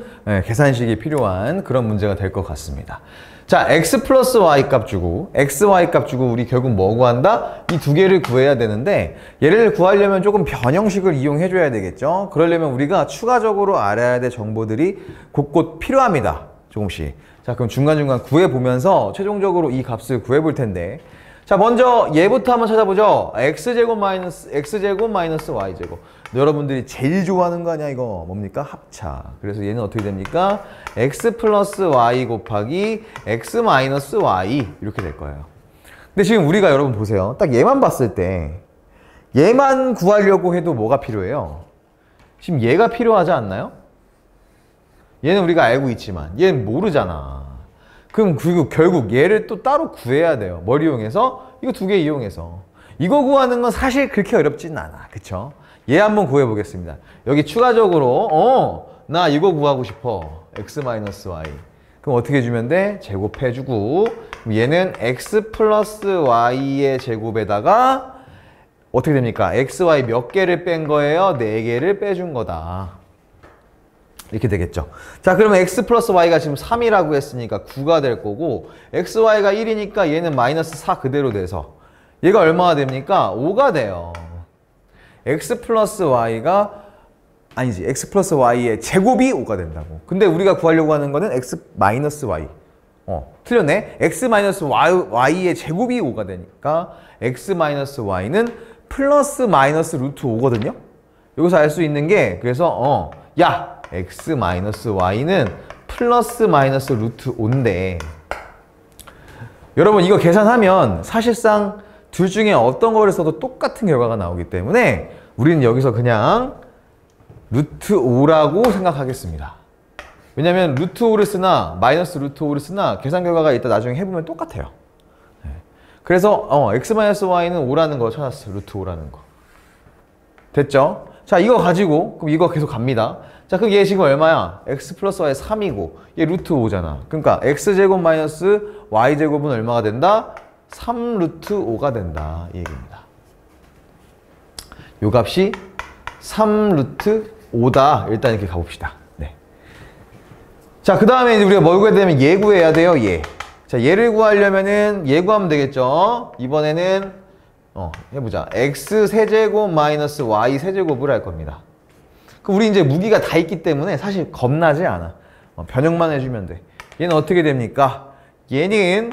계산식이 필요한 그런 문제가 될 것 같습니다. 자, x 플러스 y 값 주고 xy 값 주고 우리 결국 뭐 구한다? 이 두 개를 구해야 되는데 얘를 구하려면 조금 변형식을 이용해 줘야 되겠죠. 그러려면 우리가 추가적으로 알아야 될 정보들이 곳곳 필요합니다. 조금씩. 자, 그럼 중간중간 구해보면서 최종적으로 이 값을 구해볼 텐데 자, 먼저 얘부터 한번 찾아보죠. x제곱 마이너스 y제곱. 여러분들이 제일 좋아하는 거 아니야 이거? 뭡니까? 합차. 그래서 얘는 어떻게 됩니까? x 플러스 y 곱하기 x 마이너스 y 이렇게 될 거예요. 근데 지금 우리가 여러분 보세요. 딱 얘만 봤을 때 얘만 구하려고 해도 뭐가 필요해요? 지금 얘가 필요하지 않나요? 얘는 우리가 알고 있지만 얘는 모르잖아. 그럼 결국 얘를 또 따로 구해야 돼요. 뭘 이용해서? 이거 두 개 이용해서. 이거 구하는 건 사실 그렇게 어렵진 않아. 그쵸? 얘 한번 구해 보겠습니다. 여기 추가적으로 나 이거 구하고 싶어. x-y. 그럼 어떻게 해주면 돼? 제곱해주고 얘는 x 플러스 y의 제곱에다가 어떻게 됩니까? x, y 몇 개를 뺀 거예요? 4개를 빼준 거다. 이렇게 되겠죠. 자, 그러면 x 플러스 y가 지금 3이라고 했으니까 9가 될 거고 x, y가 1이니까 얘는 마이너스 4 그대로 돼서 얘가 얼마가 됩니까? 5가 돼요. x 플러스 y가 아니지. x 플러스 y의 제곱이 5가 된다고. 근데 우리가 구하려고 하는 거는 x 마이너스 y. 틀렸네. x 마이너스 y의 제곱이 5가 되니까 x 마이너스 y는 플러스 마이너스 루트 5거든요. 여기서 알 수 있는 게 그래서 야! x 마이너스 y는 플러스 마이너스 루트 5인데 여러분 이거 계산하면 사실상 둘 중에 어떤 거를 써도 똑같은 결과가 나오기 때문에 우리는 여기서 그냥 루트 5라고 생각하겠습니다. 왜냐면 루트 5를 쓰나 마이너스 루트 5를 쓰나 계산 결과가 이따 나중에 해보면 똑같아요. 그래서 x 마이너스 y는 5라는 거 찾았어요. 루트 5라는 거. 됐죠? 자, 이거 가지고 그럼 이거 계속 갑니다. 자, 그럼 얘 지금 얼마야? x 플러스 y 3이고 얘 루트 5잖아. 그러니까 x제곱 마이너스 y제곱은 얼마가 된다? 3 루트 5가 된다. 이 얘기입니다. 요 값이 3 루트 5다. 일단 이렇게 가봅시다. 네. 자, 그 다음에 이제 우리가 뭘 구해야 되면 얘 구해야 돼요. 얘. 자, 얘를 구하려면은 얘 구하면 되겠죠. 이번에는 해보자. x 세제곱 마이너스 y 세제곱을 할 겁니다. 우리 이제 무기가 다 있기 때문에 사실 겁나지 않아. 변형만 해주면 돼. 얘는 어떻게 됩니까? 얘는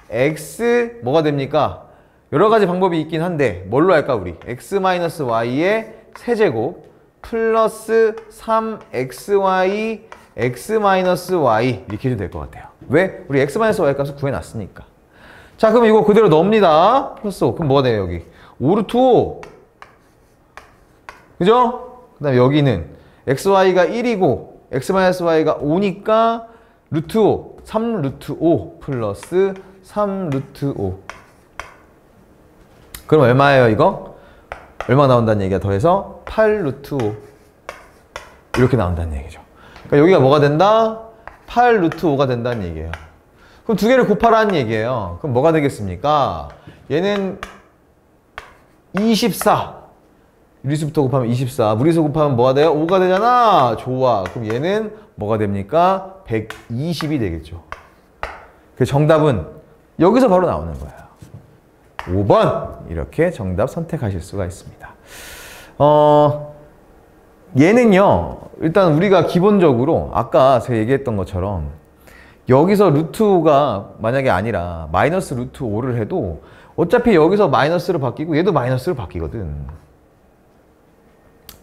x 뭐가 됩니까? 여러 가지 방법이 있긴 한데 뭘로 할까 우리? x-y의 세제곱 플러스 3xy x-y 이렇게 해도 될 것 같아요. 왜? 우리 x-y 값을 구해놨으니까. 자, 그럼 이거 그대로 넣습니다. 플러스 5. 그럼 뭐가 돼요 여기? 5루트 5. 그죠? 그 다음에 여기는 xy가 1이고 x-y가 5니까 루트 5, 3 루트 5 플러스 3 루트 5. 그럼 얼마예요 이거? 얼마 나온다는 얘기야? 더해서 8 루트 5 이렇게 나온다는 얘기죠. 그러니까 여기가 뭐가 된다? 8 루트 5가 된다는 얘기예요. 그럼 두 개를 곱하라는 얘기예요. 그럼 뭐가 되겠습니까? 얘는 24 유리수부터 곱하면 24 무리수 곱하면 뭐가 돼요? 5가 되잖아. 좋아. 그럼 얘는 뭐가 됩니까? 120이 되겠죠. 그 정답은 여기서 바로 나오는 거예요. 5번 이렇게 정답 선택하실 수가 있습니다. 얘는요, 일단 우리가 기본적으로 아까 제가 얘기했던 것처럼 여기서 루트 5가 만약에 아니라 마이너스 루트 5를 해도 어차피 여기서 마이너스로 바뀌고 얘도 마이너스로 바뀌거든.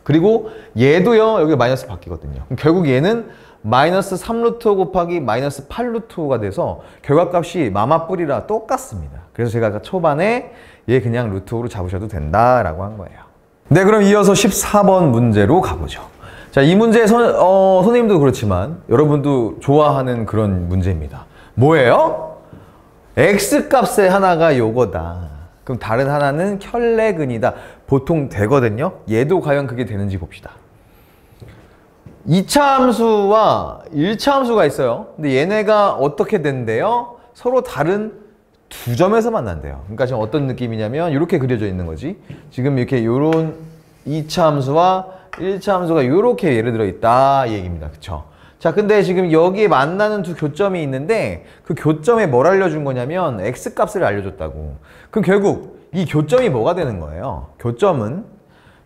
그리고 얘도요, 여기 마이너스 바뀌거든요. 그럼 결국 얘는 마이너스 3루트 5 곱하기 마이너스 8루트 5가 돼서 결과값이 마마뿔이라 똑같습니다. 그래서 제가 아까 초반에 얘 그냥 루트 5로 잡으셔도 된다라고 한 거예요. 네, 그럼 이어서 14번 문제로 가보죠. 자, 이 문제 선생님도 그렇지만 여러분도 좋아하는 그런 문제입니다. 뭐예요? x값의 하나가 요거다. 그럼 다른 하나는 켤레근이다. 보통 되거든요. 얘도 과연 그게 되는지 봅시다. 2차 함수와 1차 함수가 있어요. 근데 얘네가 어떻게 된대요? 서로 다른 두 점에서 만난대요. 그러니까 지금 어떤 느낌이냐면 이렇게 그려져 있는 거지. 지금 이렇게 요런 2차 함수와 1차 함수가 이렇게 예를 들어 있다 이 얘기입니다. 그쵸? 자, 근데 지금 여기에 만나는 두 교점이 있는데 그 교점에 뭘 알려준 거냐면 x값을 알려줬다고. 그럼 결국 이 교점이 뭐가 되는 거예요? 교점은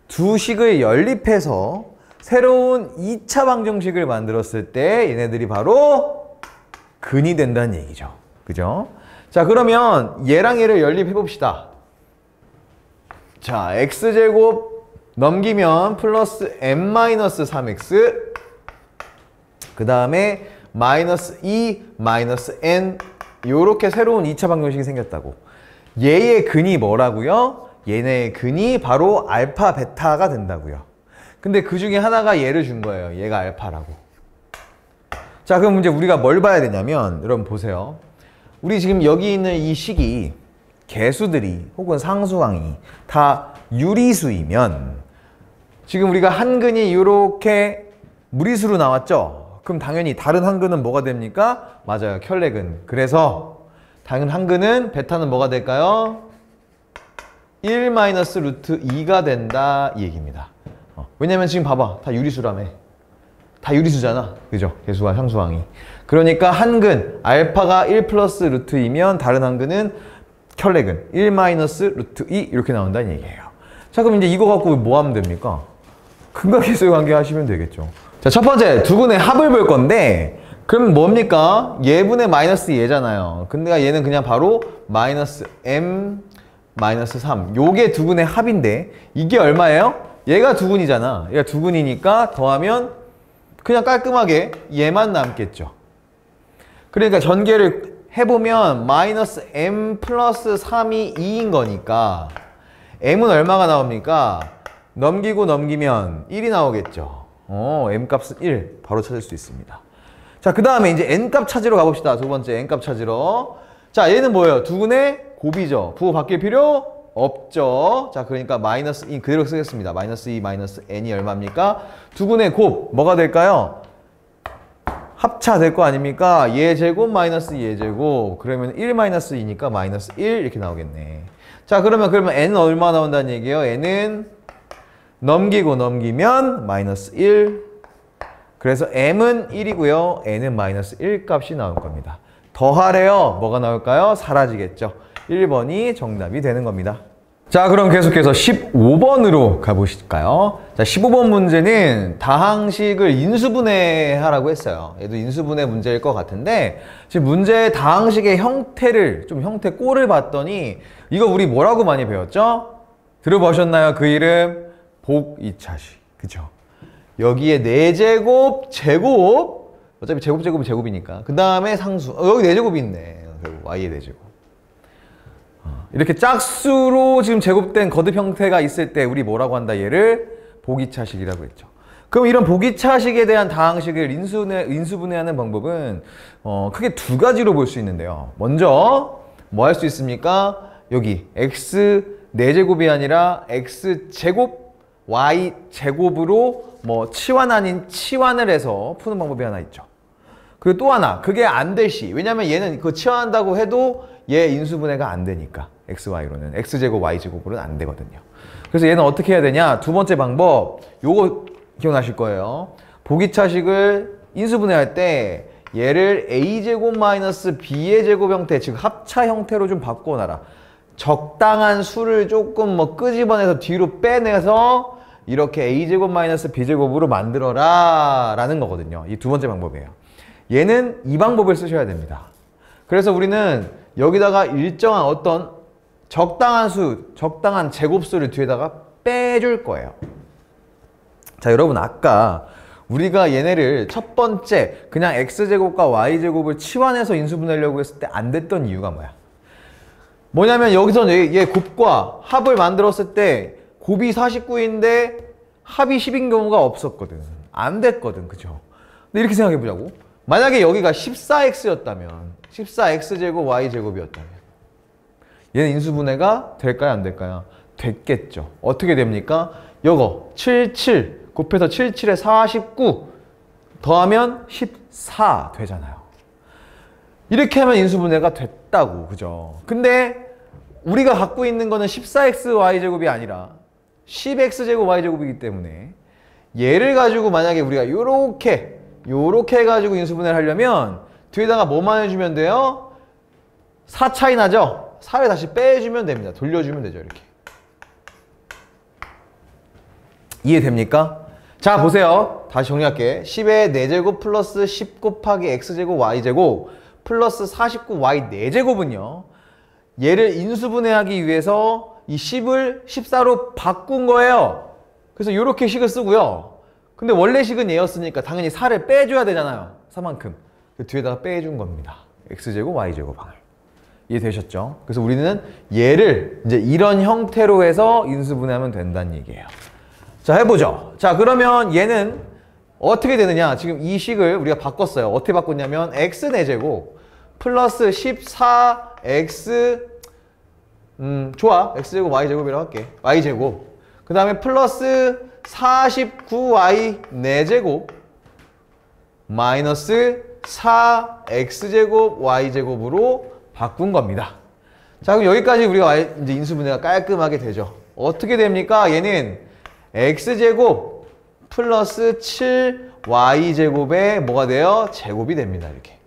두 식을 연립해서 새로운 2차 방정식을 만들었을 때 얘네들이 바로 근이 된다는 얘기죠. 그죠? 자, 그러면 얘랑 얘를 연립해 봅시다. 자, x제곱 넘기면 플러스 n-3x 그 다음에 마이너스 2 마이너스 n 요렇게 새로운 2차 방정식이 생겼다고. 얘의 근이 뭐라고요? 얘네의 근이 바로 알파 베타가 된다고요. 근데 그 중에 하나가 얘를 준 거예요. 얘가 알파라고. 자, 그럼 이제 우리가 뭘 봐야 되냐면 여러분 보세요. 우리 지금 여기 있는 이 식이 개수들이 혹은 상수항이 다 유리수이면 지금 우리가 한 근이 이렇게 무리수로 나왔죠? 그럼 당연히 다른 한 근은 뭐가 됩니까? 맞아요. 켤레근. 그래서 다른 한 근은 베타는 뭐가 될까요? 1 마이너스 루트 2가 된다 이 얘기입니다. 왜냐면 지금 봐봐. 다 유리수라며. 다 유리수잖아. 그죠? 개수와 상수항이. 그러니까 한 근, 알파가 1 플러스 루트 2면 다른 한 근은 켤레근 1 마이너스 루트 2 이렇게 나온다는 얘기예요. 자, 그럼 이제 이거 갖고 뭐 하면 됩니까? 근각계수의 관계 하시면 되겠죠. 자, 첫 번째 두 분의 합을 볼 건데 그럼 뭡니까? 얘분의 마이너스 얘잖아요. 근데 얘는 그냥 바로 마이너스 m 마이너스 3 요게 두 분의 합인데 이게 얼마예요? 얘가 두 근이잖아. 얘가 두 근이니까 더하면 그냥 깔끔하게 얘만 남겠죠. 그러니까 전개를 해보면 마이너스 m 플러스 3이 2인 거니까 m은 얼마가 나옵니까? 넘기고 넘기면 1이 나오겠죠. m값은 1 바로 찾을 수 있습니다. 자, 그 다음에 이제 n값 찾으러 가봅시다. 두 번째 n값 찾으러. 자, 얘는 뭐예요? 두 근의 곱이죠. 부호 바뀔 필요 없죠. 자, 그러니까 마이너스 2 그대로 쓰겠습니다. 마이너스 2 마이너스 n이 얼마입니까? 두 근의 곱 뭐가 될까요? 합차 될 거 아닙니까? 얘 제곱 마이너스 얘 제곱 그러면 1 마이너스 2니까 마이너스 1 이렇게 나오겠네. 자, 그러면 n은 얼마 나온다는 얘기예요? n은 넘기고 넘기면 마이너스 1 그래서 m은 1이고요. n은 마이너스 1 값이 나올 겁니다. 더하래요. 뭐가 나올까요? 사라지겠죠. 1번이 정답이 되는 겁니다. 자, 그럼 계속해서 15번으로 가보실까요? 자, 15번 문제는 다항식을 인수분해하라고 했어요. 얘도 인수분해 문제일 것 같은데 지금 문제의 다항식의 형태를 좀 형태 꼴을 봤더니 이거 우리 뭐라고 많이 배웠죠? 들어보셨나요? 그 이름 복이차식. 그죠? 여기에 4제곱, 제곱 어차피 제곱이 제곱이니까 그 다음에 상수 여기 4제곱이 있네. 결국 y의 4제곱 이렇게 짝수로 지금 제곱된 거듭 형태가 있을 때 우리 뭐라고 한다? 얘를 복이차식이라고 했죠. 그럼 이런 복이차식에 대한 다항식을 인수분해하는 방법은 크게 두 가지로 볼 수 있는데요. 먼저 뭐 할 수 있습니까? 여기 x 4제곱이 아니라 x제곱 y제곱으로 뭐 치환 아닌 치환을 해서 푸는 방법이 하나 있죠. 그리고 또 하나 그게 안 될 시 왜냐면 얘는 그 치환한다고 해도 얘 인수분해가 안 되니까 xy로는 x제곱 y제곱으로는 안 되거든요. 그래서 얘는 어떻게 해야 되냐? 두 번째 방법 요거 기억나실 거예요. 복이차식을 인수분해할 때 얘를 a제곱 마이너스 b의 제곱 형태 즉 합차 형태로 좀 바꿔놔라. 적당한 수를 조금 뭐 끄집어내서 뒤로 빼내서 이렇게 a제곱 마이너스 b제곱으로 만들어라 라는 거거든요. 이 두 번째 방법이에요. 얘는 이 방법을 쓰셔야 됩니다. 그래서 우리는 여기다가 일정한 어떤 적당한 수, 적당한 제곱수를 뒤에다가 빼줄 거예요. 자, 여러분 아까 우리가 얘네를 첫 번째 그냥 x제곱과 y제곱을 치환해서 인수분해하려고 했을 때 안 됐던 이유가 뭐냐면 여기서 얘 곱과 합을 만들었을 때 곱이 49인데 합이 10인 경우가 없었거든. 안 됐거든. 그죠? 근데 이렇게 생각해 보자고. 만약에 여기가 14x였다면 14x제곱 y제곱이었다면 얘는 인수분해가 될까요? 안 될까요? 됐겠죠. 어떻게 됩니까? 요거 77 곱해서 77에 49 더하면 14 되잖아요. 이렇게 하면 인수분해가 됐다고. 그죠? 근데 우리가 갖고 있는 거는 14xy제곱이 아니라 10x제곱 y제곱이기 때문에 얘를 가지고 만약에 우리가 요렇게 해가지고 인수분해를 하려면 뒤에다가 뭐만 해주면 돼요? 4 차이 나죠? 4를 다시 빼주면 됩니다. 돌려주면 되죠. 이렇게. 이해됩니까? 자, 보세요. 다시 정리할게. 10의 4제곱 플러스 10 곱하기 x제곱 y제곱 플러스 49y 4제곱은요. 얘를 인수분해하기 위해서 이 10을 14로 바꾼 거예요. 그래서 이렇게 식을 쓰고요. 근데 원래 식은 얘였으니까 당연히 4를 빼줘야 되잖아요. 4만큼. 그 뒤에다가 빼준 겁니다. x제곱 y제곱 방을. 이해되셨죠? 그래서 우리는 얘를 이제 이런 형태로 해서 인수분해하면 된다는 얘기예요. 자, 해보죠. 자, 그러면 얘는 어떻게 되느냐? 지금 이 식을 우리가 바꿨어요. 어떻게 바꿨냐면 x 4제곱 플러스 14x 좋아. x제곱 y제곱이라고 할게. y제곱. 그 다음에 플러스 49y 4제곱 마이너스 4x제곱 y제곱으로 바꾼 겁니다. 자, 그럼 여기까지 우리가 이제 인수분해가 깔끔하게 되죠. 어떻게 됩니까? 얘는 x제곱 플러스 7y제곱에 뭐가 돼요? 제곱이 됩니다. 이렇게.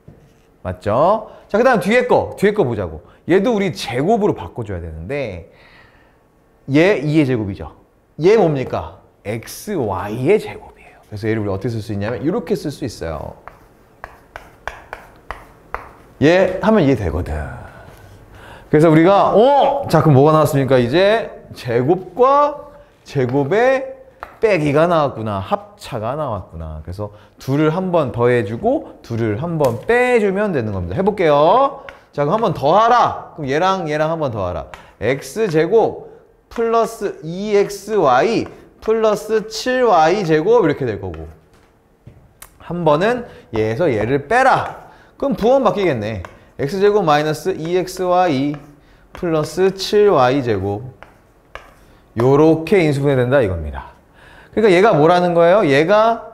맞죠? 자, 그 다음 뒤에 거 보자고. 얘도 우리 제곱으로 바꿔줘야 되는데 얘 2의 제곱이죠. 얘 뭡니까? xy의 제곱이에요. 그래서 얘를 우리 어떻게 쓸 수 있냐면 이렇게 쓸 수 있어요. 얘 하면 얘 되거든. 그래서 우리가 자, 그럼 뭐가 나왔습니까? 이제 제곱과 제곱의 빼기가 나왔구나. 합차가 나왔구나. 그래서 둘을 한 번 더해주고 둘을 한 번 빼주면 되는 겁니다. 해볼게요. 자, 그럼 한 번 더하라. 그럼 얘랑 한 번 더하라. x제곱 플러스 2xy 플러스 7y제곱 이렇게 될 거고, 한 번은 얘에서 얘를 빼라. 그럼 부원 바뀌겠네. x제곱 마이너스 2xy 플러스 7y제곱 요렇게 인수분해 된다 이겁니다. 그러니까 얘가 뭐라는 거예요? 얘가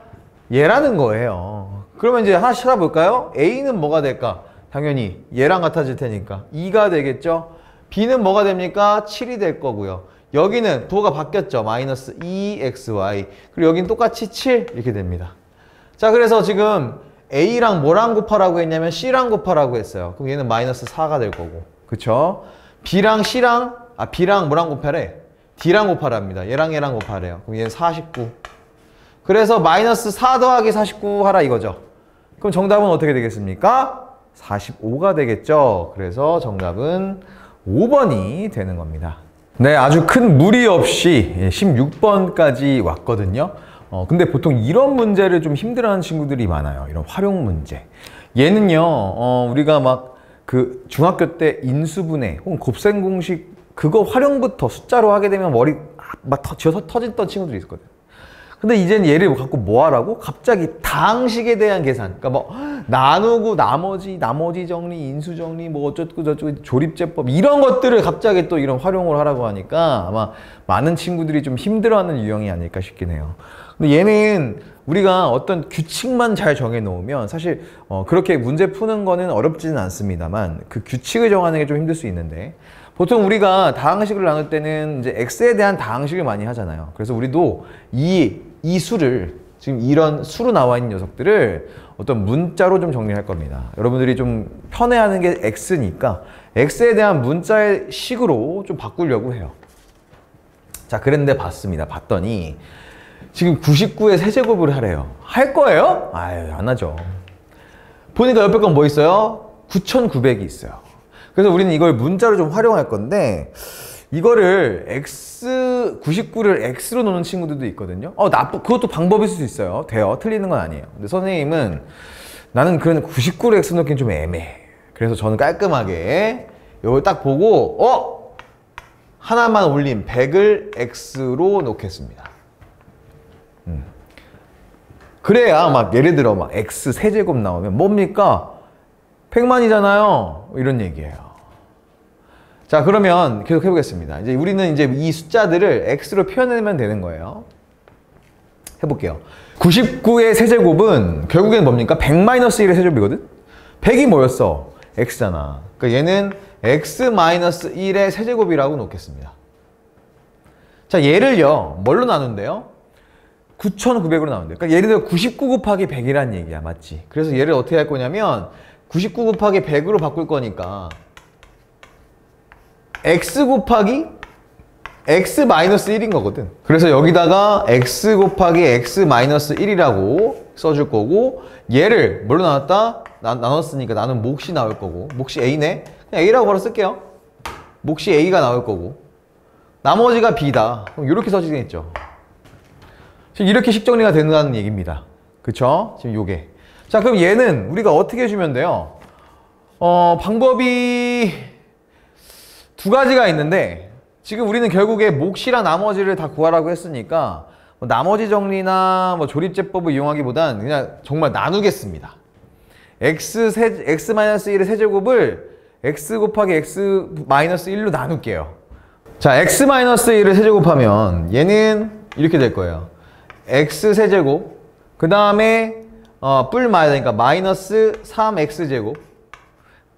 얘라는 거예요. 그러면 이제 하나씩 찾아볼까요? A는 뭐가 될까? 당연히 얘랑 같아질 테니까 2가 되겠죠? B는 뭐가 됩니까? 7이 될 거고요. 여기는 부호가 바뀌었죠? 마이너스 2xy. 그리고 여기는 똑같이 7 이렇게 됩니다. 자, 그래서 지금 A랑 뭐랑 곱하라고 했냐면 C랑 곱하라고 했어요. 그럼 얘는 마이너스 4가 될 거고. 그쵸? B랑 뭐랑 곱하래? D랑 곱하랍니다. 얘랑 곱하래요. 그럼 얘는 49. 그래서 마이너스 4 더하기 49 하라 이거죠. 그럼 정답은 어떻게 되겠습니까? 45가 되겠죠. 그래서 정답은 5번이 되는 겁니다. 네, 아주 큰 무리 없이 16번까지 왔거든요. 근데 보통 이런 문제를 좀 힘들어하는 친구들이 많아요. 이런 활용 문제. 얘는요, 우리가 막 그 중학교 때 인수분해 혹은 곱셈 공식 그거 활용부터 숫자로 하게 되면 머리 막 쥐어서 터졌던 친구들이 있거든. 근데 이제는 얘를 갖고 뭐 하라고? 갑자기 다항식에 대한 계산. 그러니까 뭐 나누고 나머지 정리, 인수 정리, 뭐 어쩌고 저쩌고 조립제법 이런 것들을 갑자기 또 이런 활용을 하라고 하니까 아마 많은 친구들이 좀 힘들어하는 유형이 아닐까 싶긴 해요. 근데 얘는 우리가 어떤 규칙만 잘 정해 놓으면 사실 그렇게 문제 푸는 거는 어렵지는 않습니다만 그 규칙을 정하는 게 좀 힘들 수 있는데, 보통 우리가 다항식을 나눌 때는 이제 x에 대한 다항식을 많이 하잖아요. 그래서 우리도 이 수를, 지금 이런 수로 나와 있는 녀석들을 어떤 문자로 좀 정리할 겁니다. 여러분들이 좀 편해하는 게 x니까 x에 대한 문자의 식으로 좀 바꾸려고 해요. 자, 그랬는데 봤더니 지금 99의 세제곱을 하래요. 할 거예요? 아유, 안 하죠. 보니까 옆에 건 뭐 있어요? 9900이 있어요. 그래서 우리는 이걸 문자로 좀 활용할 건데, 이거를 x99를 x로 놓는 친구들도 있거든요. 그것도 방법일 수도 있어요. 돼요. 틀리는 건 아니에요. 근데 선생님은 나는 그런 99를 x 넣기는 좀 애매해. 그래서 저는 깔끔하게 이걸 딱 보고 하나만 올린 100을 x로 놓겠습니다. 그래야 막 예를 들어 막 x 세제곱 나오면 뭡니까? 100만이잖아요. 이런 얘기예요. 자, 그러면 계속 해보겠습니다. 이제 우리는 이제 이 숫자들을 x로 표현하면 되는 거예요. 해볼게요. 99의 세제곱은 결국엔 뭡니까? 100-1의 세제곱이거든? 100이 뭐였어? x잖아. 그러니까 얘는 x-1의 세제곱이라고 놓겠습니다. 자, 얘를요, 뭘로 나눈대요? 9,900으로 나눈대요. 그러니까 예를 들어 99 곱하기 100이란 얘기야. 맞지? 그래서 얘를 어떻게 할 거냐면 99 곱하기 100으로 바꿀 거니까 x 곱하기 x-1인 거거든. 그래서 여기다가 x 곱하기 x-1이라고 써줄 거고, 얘를 뭘로 나눴다? 나눴으니까 나는 몫이 나올 거고, 몫이 a네? 그냥 a라고 바로 쓸게요. 몫이 a가 나올 거고, 나머지가 b다. 그럼 이렇게 써지겠죠. 지금 이렇게 식정리가 된다는 얘기입니다. 그쵸? 지금 요게. 자, 그럼 얘는 우리가 어떻게 해주면 돼요? 방법이 두 가지가 있는데, 지금 우리는 결국에 몫이랑 나머지를 다 구하라고 했으니까 뭐 나머지 정리나 뭐 조립제법을 이용하기보단 그냥 정말 나누겠습니다. x-1의 세제곱을 x 곱하기 x-1로 나눌게요. 자, x-1을 세제곱하면 얘는 이렇게 될 거예요. x 세제곱, 그 다음에 뿔 마야 되니까 마이너스 3x제곱,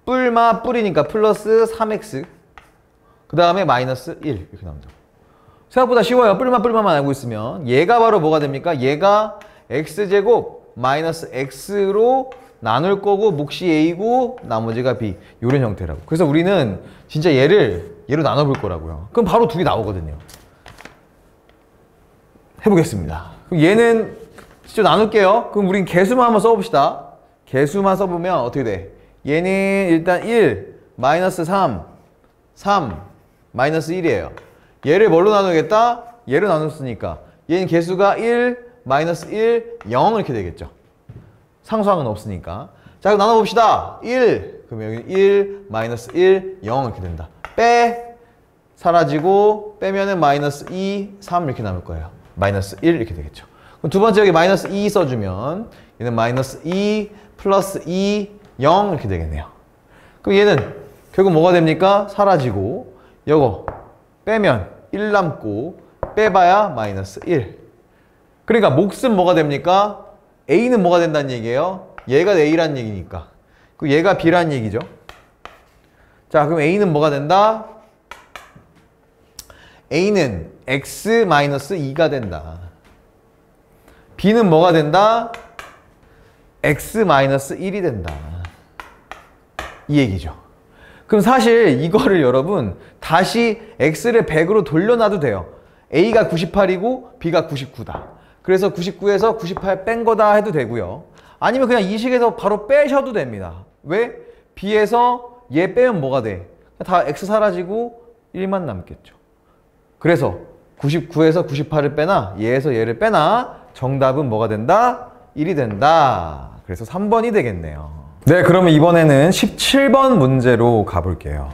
뿔마 뿔이니까 플러스 3x, 그 다음에 마이너스 1 이렇게 나옵니다. 생각보다 쉬워요. 뿔만 알고 있으면. 얘가 바로 뭐가 됩니까? 얘가 x제곱 마이너스 x로 나눌 거고, 몫이 a고 나머지가 b, 이런 형태라고. 그래서 우리는 진짜 얘로 나눠볼 거라고요. 그럼 바로 두 개 나오거든요. 해보겠습니다. 그럼 얘는 직접 나눌게요. 그럼 우린 개수만 한번 써봅시다. 개수만 써보면 어떻게 돼? 얘는 일단 1, 마이너스 3, 마이너스 1이에요. 얘를 뭘로 나누겠다? 얘로 나눴으니까 얘는 개수가 1, 마이너스 1, 0 이렇게 되겠죠. 상수항은 없으니까. 자, 그럼 나눠봅시다. 1, 그러면 여기 1, 마이너스 1, 0 이렇게 된다. 사라지고 빼면은 마이너스 2, 3 이렇게 남을 거예요. 마이너스 1 이렇게 되겠죠. 그럼 두 번째 여기 마이너스 2 써주면 얘는 마이너스 2, 플러스 2, 0 이렇게 되겠네요. 그럼 얘는 결국 뭐가 됩니까? 사라지고, 요거 빼면 1 남고, 빼봐야 마이너스 1. 그러니까 몫은 뭐가 됩니까? a는 뭐가 된다는 얘기예요? 얘가 a란 얘기니까. 그 얘가 b란 얘기죠. 자, 그럼 a는 뭐가 된다? a는 x-2가 된다. b는 뭐가 된다? x-1이 된다. 이 얘기죠. 그럼 사실 이거를 여러분 다시 x를 100으로 돌려놔도 돼요. a가 98이고 b가 99다. 그래서 99에서 98 뺀 거다 해도 되고요. 아니면 그냥 이 식에서 바로 빼셔도 됩니다. 왜? b에서 얘 빼면 뭐가 돼? 다 x 사라지고 1만 남겠죠. 그래서 99에서 98을 빼나 얘에서 얘를 빼나 정답은 뭐가 된다? 1이 된다. 그래서 3번이 되겠네요. 네, 그러면 이번에는 17번 문제로 가볼게요.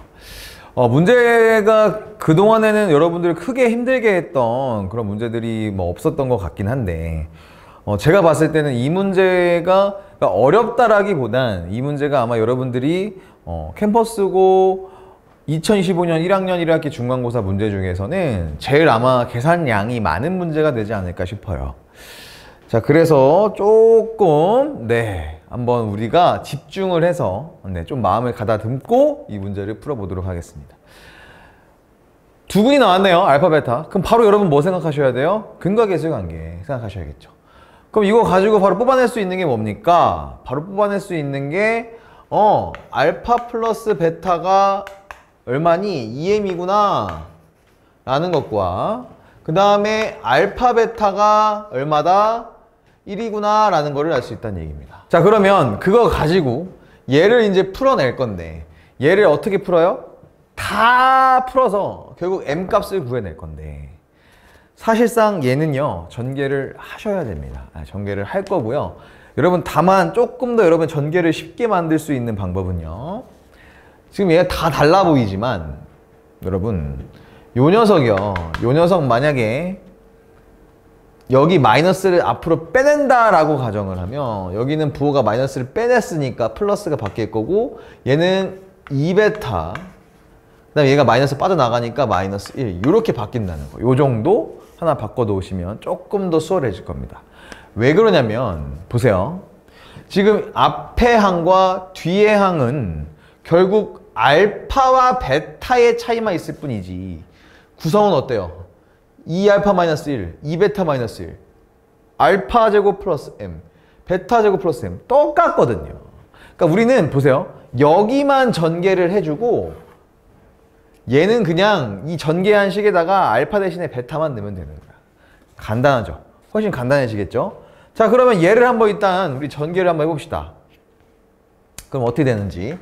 문제가 그동안에는 여러분들을 크게 힘들게 했던 그런 문제들이 뭐 없었던 것 같긴 한데, 제가 봤을 때는 이 문제가 어렵다라기보단 이 문제가 아마 여러분들이 캠퍼스고 2025년 1학년 1학기 중간고사 문제 중에서는 제일 아마 계산량이 많은 문제가 되지 않을까 싶어요. 자, 그래서 조금 한번 우리가 집중을 해서 좀 마음을 가다듬고 이 문제를 풀어보도록 하겠습니다. 두 군이 나왔네요. 알파, 베타. 그럼 바로 여러분 뭐 생각하셔야 돼요? 근과 계수의 관계 생각하셔야겠죠. 그럼 이거 가지고 바로 뽑아낼 수 있는 게 뭡니까? 바로 뽑아낼 수 있는 게 알파 플러스 베타가 얼마니? 2m이구나 라는 것과 그 다음에 알파 베타가 얼마다? 1이구나 라는 거를 알 수 있다는 얘기입니다. 자, 그러면 그거 가지고 얘를 이제 풀어낼 건데 얘를 어떻게 풀어요? 다 풀어서 결국 m 값을 구해낼 건데 사실상 얘는요 전개를 하셔야 됩니다. 전개를 할 거고요. 여러분 다만 조금 더 여러분 전개를 쉽게 만들 수 있는 방법은요, 지금 얘가 다 달라 보이지만 여러분 요 녀석이요, 요 녀석 만약에 여기 마이너스를 앞으로 빼낸다 라고 가정을 하면 여기는 부호가 마이너스를 빼냈으니까 플러스가 바뀔 거고 얘는 2베타, 그 다음에 얘가 마이너스 빠져나가니까 마이너스 1 이렇게 바뀐다는 거. 요 정도 하나 바꿔 놓으시면 조금 더 수월해질 겁니다. 왜 그러냐면 보세요. 지금 앞의 항과 뒤의 항은 결국 알파와 베타의 차이만 있을 뿐이지 구성은 어때요? 2α-1, 2β-1, 알파 제곱 플러스 m, 베타 제곱 플러스 m 똑같거든요. 그러니까 우리는 보세요. 여기만 전개를 해주고 얘는 그냥 이 전개한 식에다가 알파 대신에 베타만 넣으면 되는 거야. 간단하죠? 훨씬 간단해지겠죠? 자, 그러면 얘를 한번 일단 우리 전개를 한번 해봅시다. 그럼 어떻게 되는지.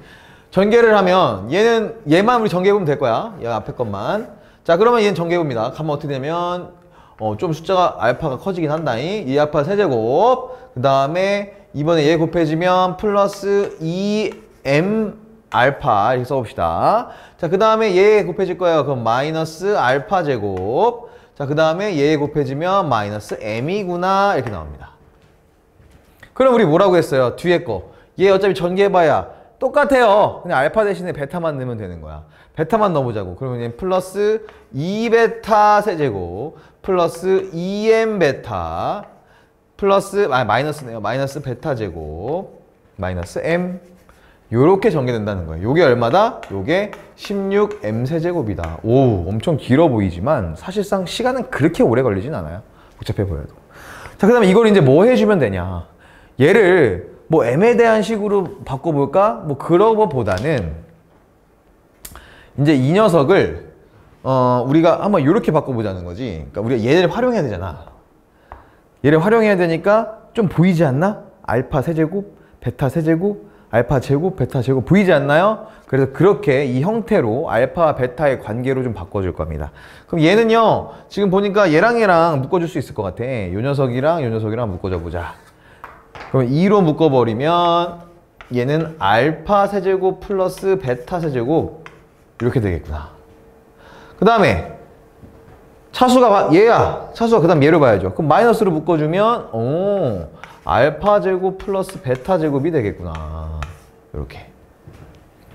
전개를 하면 얘만 우리 전개해보면 될 거야. 얘 앞에 것만. 자, 그러면 얘는 전개해봅니다. 가면 어떻게 되면 좀 숫자가 알파가 커지긴 한다잉. 2알파 세제곱, 그 다음에 이번에 얘 곱해지면 플러스 2m 알파 이렇게 써봅시다. 자, 그 다음에 얘 곱해질 거예요. 그럼 마이너스 알파 제곱. 자, 그 다음에 얘 곱해지면 마이너스 m이구나 이렇게 나옵니다. 그럼 우리 뭐라고 했어요? 뒤에 거. 얘 어차피 전개해봐야 똑같아요. 그냥 알파 대신에 베타만 넣으면 되는 거야. 베타만 넣어보자고. 그러면 얘는 플러스 2베타 세제곱 플러스 2m 베타 플러스 마이너스네요. 마이너스 베타 제곱 마이너스 m 요렇게 전개된다는 거예요. 요게 얼마다? 요게 16m 세제곱이다. 오, 엄청 길어 보이지만 사실상 시간은 그렇게 오래 걸리진 않아요. 복잡해 보여도. 자, 그 다음에 이걸 이제 뭐 해주면 되냐. 얘를 뭐 m에 대한 식으로 바꿔볼까? 뭐 그런 거보다는 이제 이 녀석을 우리가 한번 이렇게 바꿔보자는 거지. 그러니까 우리가 얘를 활용해야 되잖아. 얘를 활용해야 되니까 좀 보이지 않나? 알파 세제곱, 베타 세제곱, 알파 제곱, 베타 제곱 보이지 않나요? 그래서 그렇게 이 형태로 알파, 베타의 관계로 좀 바꿔줄 겁니다. 그럼 얘는요, 지금 보니까 얘랑 묶어줄 수 있을 것 같아. 요 녀석이랑 요 녀석이랑 묶어줘 보자. 그럼 2로 묶어버리면 얘는 알파 세제곱 플러스 베타 세제곱 이렇게 되겠구나. 그 다음에 차수가 얘야. 차수가 그 다음 얘를 봐야죠. 그럼 마이너스로 묶어주면 알파 제곱 플러스 베타 제곱이 되겠구나. 이렇게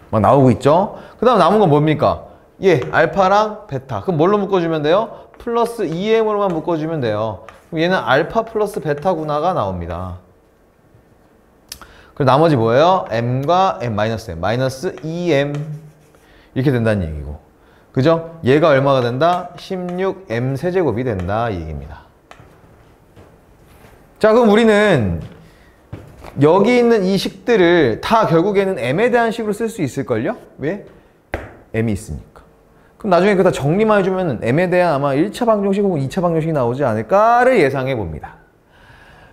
막 나오고 있죠. 그 다음 남은 건 뭡니까? 얘 알파랑 베타. 그럼 뭘로 묶어주면 돼요? 플러스 2m으로만 묶어주면 돼요. 그럼 얘는 알파 플러스 베타구나가 나옵니다. 그리고 나머지 뭐예요? m과 m 마이너스 m 마이너스 2m 이렇게 된다는 얘기고, 그죠? 얘가 얼마가 된다? 16m 세제곱이 된다 이 얘기입니다. 자, 그럼 우리는 여기 있는 이 식들을 다 결국에는 m에 대한 식으로 쓸 수 있을걸요? 왜? m이 있으니까. 그럼 나중에 그거 다 정리만 해주면 m에 대한 아마 1차 방정식 혹은 2차 방정식이 나오지 않을까를 예상해 봅니다.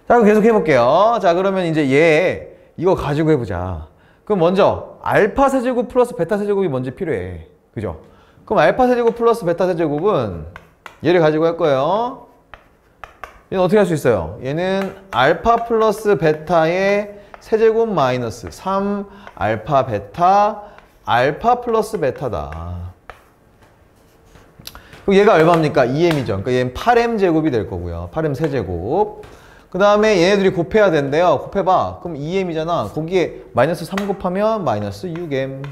자, 그럼 계속 해볼게요. 자, 그러면 이제 얘 이거 가지고 해보자. 그럼 먼저 알파 세제곱 플러스 베타 세제곱이 먼저 필요해. 그죠? 그럼 알파 세제곱 플러스 베타 세제곱은 얘를 가지고 할 거예요. 얘는 어떻게 할 수 있어요? 얘는 알파 플러스 베타의 세제곱 마이너스 3 알파 베타 알파 플러스 베타다. 그럼 얘가 얼마입니까? 2m이죠. 그러니까 얘는 8m 제곱이 될 거고요. 8m 세제곱. 그 다음에 얘네들이 곱해야 된대요. 곱해봐. 그럼 2m이잖아. 거기에 마이너스 3 곱하면 마이너스 6m.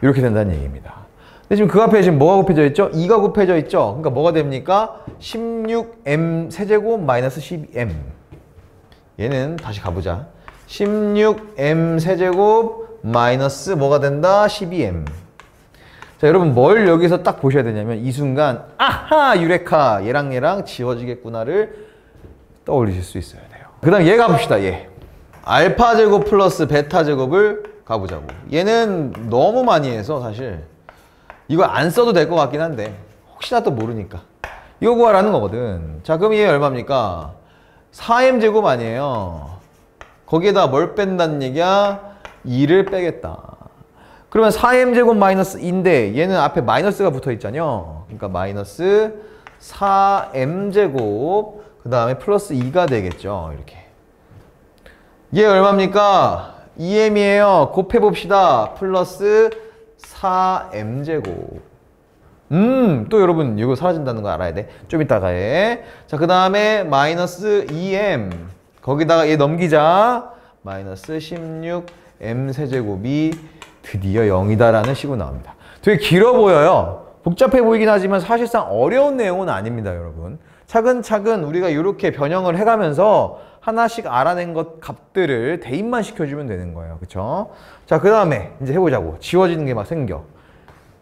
이렇게 된다는 얘기입니다. 근데 지금 그 앞에 지금 뭐가 곱해져 있죠? 2가 곱해져 있죠? 그러니까 뭐가 됩니까? 16m 세제곱 마이너스 12m. 얘는 다시 가보자. 16m 세제곱 마이너스 뭐가 된다? 12m. 자, 여러분 뭘 여기서 딱 보셔야 되냐면 이 순간 아하! 유레카! 얘랑 지워지겠구나를 떠올리실 수 있어야 돼요. 그 다음 얘 가봅시다. 얘 알파 제곱 플러스 베타 제곱을 가보자고. 얘는 너무 많이 해서 사실 이거 안 써도 될 것 같긴 한데 혹시나 또 모르니까 이거 구하라는 거거든. 자, 그럼 얘 얼마입니까? 4m제곱 아니에요. 거기에다 뭘 뺀다는 얘기야? 2를 빼겠다. 그러면 4m제곱 마이너스 2인데 얘는 앞에 마이너스가 붙어 있잖아요. 그러니까 마이너스 4m제곱 그 다음에 플러스 2가 되겠죠. 이렇게. 얘 얼마입니까? 2m이에요. 곱해봅시다. 플러스 4m제곱. 또 여러분 이거 사라진다는 거 알아야 돼. 좀 이따가 해. 자, 그 다음에 마이너스 2m 거기다가 얘 넘기자. 마이너스 16m 세제곱이 드디어 0이다라는 식으로 나옵니다. 되게 길어 보여요. 복잡해 보이긴 하지만 사실상 어려운 내용은 아닙니다, 여러분. 차근차근 우리가 이렇게 변형을 해가면서 하나씩 알아낸 것 값들을 대입만 시켜주면 되는 거예요. 그쵸? 자, 그 다음에 이제 해보자고. 지워지는 게 막 생겨.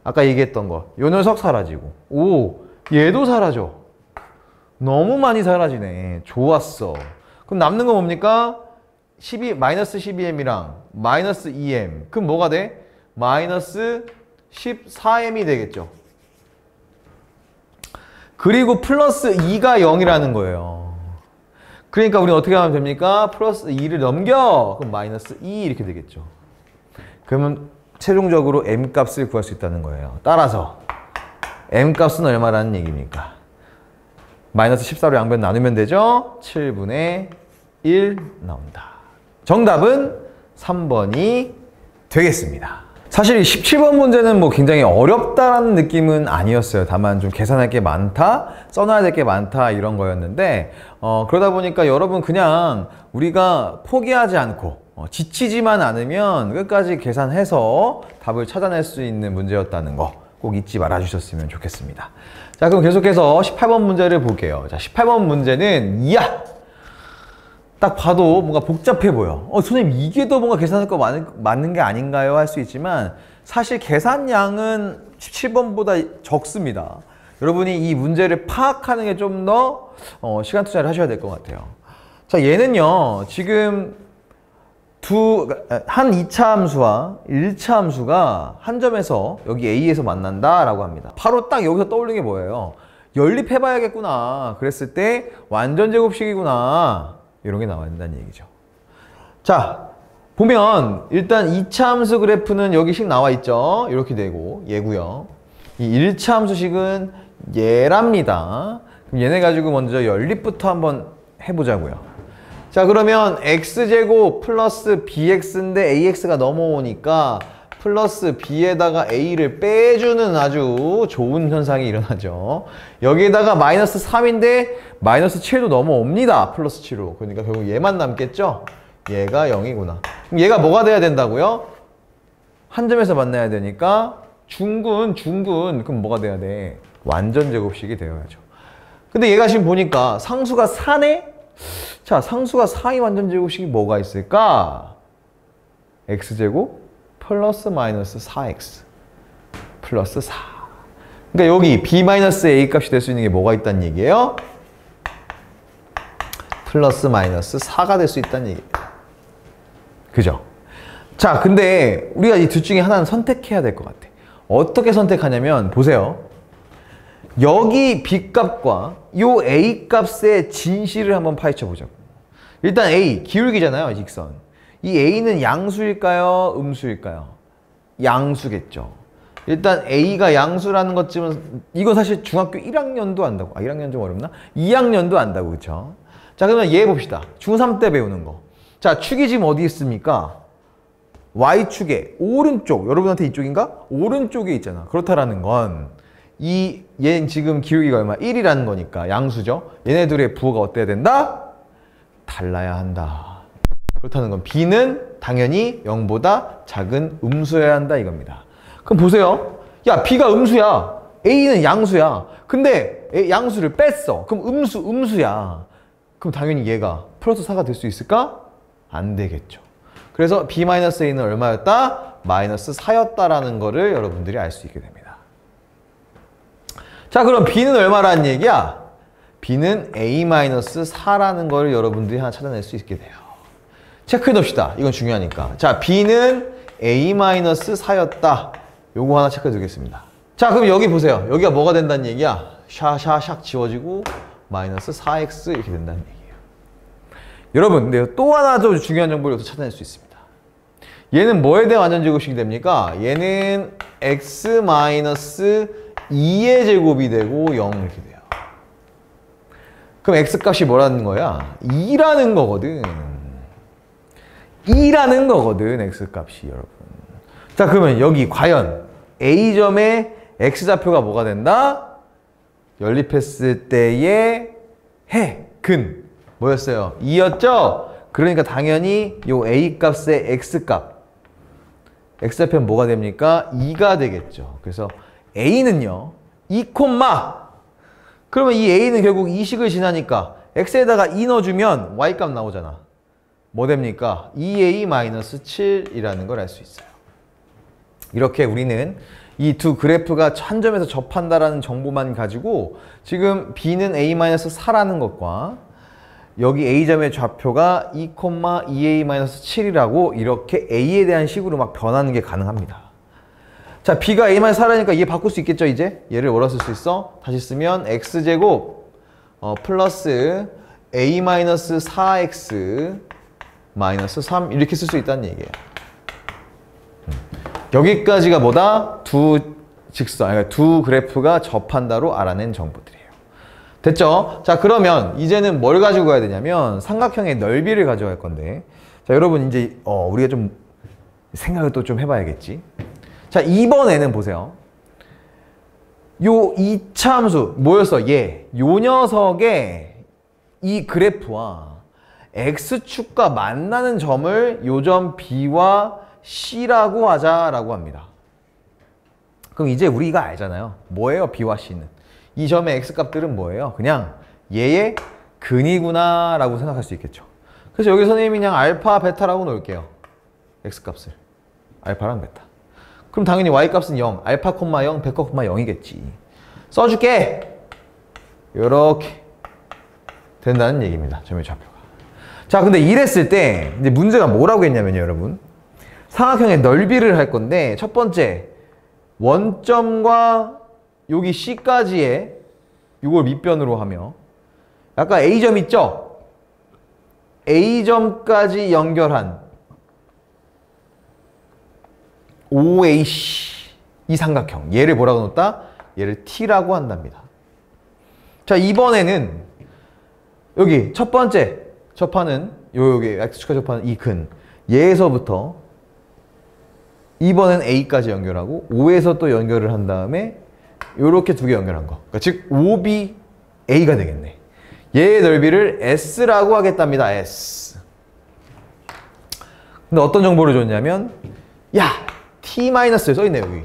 아까 얘기했던 거. 요 녀석 사라지고. 오, 얘도 사라져. 너무 많이 사라지네. 좋았어. 그럼 남는 거 뭡니까? 마이너스 12m이랑 마이너스 2m. 그럼 뭐가 돼? 마이너스 14m이 되겠죠. 그리고 플러스 2가 0이라는 거예요. 그러니까 우리는 어떻게 하면 됩니까? 플러스 2를 넘겨. 그럼 마이너스 2 이렇게 되겠죠. 그러면 최종적으로 m 값을 구할 수 있다는 거예요. 따라서 m 값은 얼마라는 얘기입니까? 마이너스 14로 양변 나누면 되죠? 7분의 1 나온다. 정답은 3번이 되겠습니다. 사실 17번 문제는 뭐 굉장히 어렵다라는 느낌은 아니었어요. 다만 좀 계산할 게 많다, 써놔야 될 게 많다 이런 거였는데 그러다 보니까 여러분 그냥 우리가 포기하지 않고 지치지만 않으면 끝까지 계산해서 답을 찾아낼 수 있는 문제였다는 거 꼭 잊지 말아 주셨으면 좋겠습니다. 자, 그럼 계속해서 18번 문제를 볼게요. 자, 18번 문제는 이야! 딱 봐도 뭔가 복잡해 보여. 선생님 이게 더 뭔가 계산할 거 맞는 게 아닌가요? 할 수 있지만 사실 계산량은 17번보다 적습니다. 여러분이 이 문제를 파악하는 게 좀 더 시간 투자를 하셔야 될 것 같아요. 자, 얘는요 지금 한 2차 함수와 1차 함수가 한 점에서 여기 A에서 만난다 라고 합니다. 바로 딱 여기서 떠올린 게 뭐예요? 연립해 봐야겠구나. 그랬을 때 완전 제곱식이구나. 이런 게 나와야 된다는 얘기죠. 자, 보면 일단 2차 함수 그래프는 여기식 나와 있죠. 이렇게 되고 얘고요. 이 1차 함수식은 얘랍니다. 그럼 얘네 가지고 먼저 연립부터 한번 해보자고요. 자, 그러면 x제곱 플러스 bx인데 ax가 넘어오니까 플러스 b에다가 a를 빼주는 아주 좋은 현상이 일어나죠. 여기에다가 마이너스 3인데 마이너스 7도 넘어옵니다. 플러스 7로. 그러니까 결국 얘만 남겠죠? 얘가 0이구나. 그럼 얘가 뭐가 돼야 된다고요? 한 점에서 만나야 되니까 중근. 그럼 뭐가 돼야 돼? 완전 제곱식이 되어야죠. 근데 얘가 지금 보니까 상수가 4네? 자, 상수가 4의 완전 제곱식이 뭐가 있을까? x제곱 플러스 마이너스 4x 플러스 4. 그러니까 여기 b-a 값이 될 수 있는 게 뭐가 있다는 얘기예요? 플러스 마이너스 4가 될 수 있다는 얘기예요. 그죠? 자, 근데 우리가 이 둘 중에 하나는 선택해야 될 것 같아. 어떻게 선택하냐면 보세요. 여기 b값과 요 a값의 진실을 한번 파헤쳐 보자고. 일단 a, 기울기잖아요, 직선. 이 a는 양수일까요? 음수일까요? 양수겠죠. 일단 a가 양수라는 것쯤은 이건 사실 중학교 1학년도 안다고. 1학년 좀 어렵나? 2학년도 안다고. 그쵸? 자, 그러면 얘 봅시다. 중3 때 배우는 거. 자, 축이 지금 어디 있습니까? y축의 오른쪽. 여러분한테 이쪽인가? 오른쪽에 있잖아. 그렇다라는 건 얘는 지금 기울기가 얼마? 1이라는 거니까 양수죠. 얘네들의 부호가 어때야 된다? 달라야 한다. 그렇다는 건 b는 당연히 0보다 작은 음수여야 한다 이겁니다. 그럼 보세요. 야, b가 음수야. a는 양수야. 근데 양수를 뺐어. 그럼 음수야. 그럼 당연히 얘가 플러스 4가 될 수 있을까? 안 되겠죠. 그래서 b-a는 얼마였다? 마이너스 4였다라는 거를 여러분들이 알 수 있게 됩니다. 자, 그럼 b는 얼마라는 얘기야? b는 a-4라는 걸 여러분들이 하나 찾아낼 수 있게 돼요. 체크해 둡시다. 이건 중요하니까. 자, b는 a-4였다. 요거 하나 체크해 두겠습니다. 자, 그럼 여기 보세요. 여기가 뭐가 된다는 얘기야? 샤샤샥 지워지고 마이너스 4x 이렇게 된다는 얘기예요. 여러분, 근데 또 하나 더 중요한 정보를 여기서 찾아낼 수 있습니다. 얘는 뭐에 대한 완전 제곱식이 됩니까? 얘는 x 마이너스 2의 제곱이 되고 0 이렇게 돼요. 그럼 x 값이 뭐라는 거야? 2라는 거거든. 2라는 거거든, x 값이, 여러분. 자, 그러면 여기 과연 A점의 x좌표가 뭐가 된다? 연립했을 때의 근 뭐였어요? 2였죠? 그러니까 당연히 요 A 값의 x값, x좌표는 뭐가 됩니까? 2가 되겠죠. 그래서 A는요, 2, 그러면 이 A는 결국 이 식을 지나니까 x에다가 2 넣어주면 y값 나오잖아. 뭐 됩니까? 2a-7이라는 걸 알 수 있어요. 이렇게 우리는 이 두 그래프가 천점에서 접한다라는 정보만 가지고 지금 b는 a-4라는 것과 여기 a점의 좌표가 2,2a-7이라고 이렇게 a에 대한 식으로 막 변하는 게 가능합니다. 자, b가 a-4라니까 얘 바꿀 수 있겠죠, 이제? 얘를 뭐라 쓸 수 있어? 다시 쓰면 x제곱 플러스 a-4x 마이너스 3 이렇게 쓸 수 있다는 얘기예요. 여기까지가 뭐다? 두 그래프가 접한다로 알아낸 정보들이에요. 됐죠? 자, 그러면 이제는 뭘 가지고 가야 되냐면 삼각형의 넓이를 가져갈 건데, 자, 여러분 이제 우리가 좀 생각을 또 좀 해봐야겠지. 자, 이번에는 보세요. 요 이차함수 뭐였어? 요 녀석의 이 그래프와 x축과 만나는 점을 요점 B와 C라고 하자라고 합니다. 그럼 이제 우리가 알잖아요. 뭐예요, B와 C는? 이 점의 x값들은 뭐예요? 그냥 얘의 근이구나 라고 생각할 수 있겠죠. 그래서 여기 선생님이 그냥 알파, 베타라고 놓을게요. x값을. 알파랑 베타. 그럼 당연히 y값은 0, 알파, 0, 베타, 0이겠지. 써줄게! 요렇게 된다는 얘기입니다. 점의 좌표가. 자, 근데 이랬을 때 이제 문제가 뭐라고 했냐면요, 여러분. 삼각형의 넓이를 할 건데 첫 번째, 원점과 여기 C까지의 이걸 밑변으로 하며 아까 A점 있죠? A점까지 연결한 OAC 이 삼각형, 얘를 뭐라고 놓았다? 얘를 T라고 한답니다. 자, 이번에는 여기 첫 번째 접하는 여기 X축과 접하는 이 근, 얘에서부터 이번엔 A까지 연결하고 O에서 또 연결을 한 다음에 요렇게 두 개 연결한 거, 그러니까 즉 OB A가 되겠네. 얘의 넓이를 S라고 하겠답니다. S. 근데 어떤 정보를 줬냐면, 야, T-에 써있네 여기.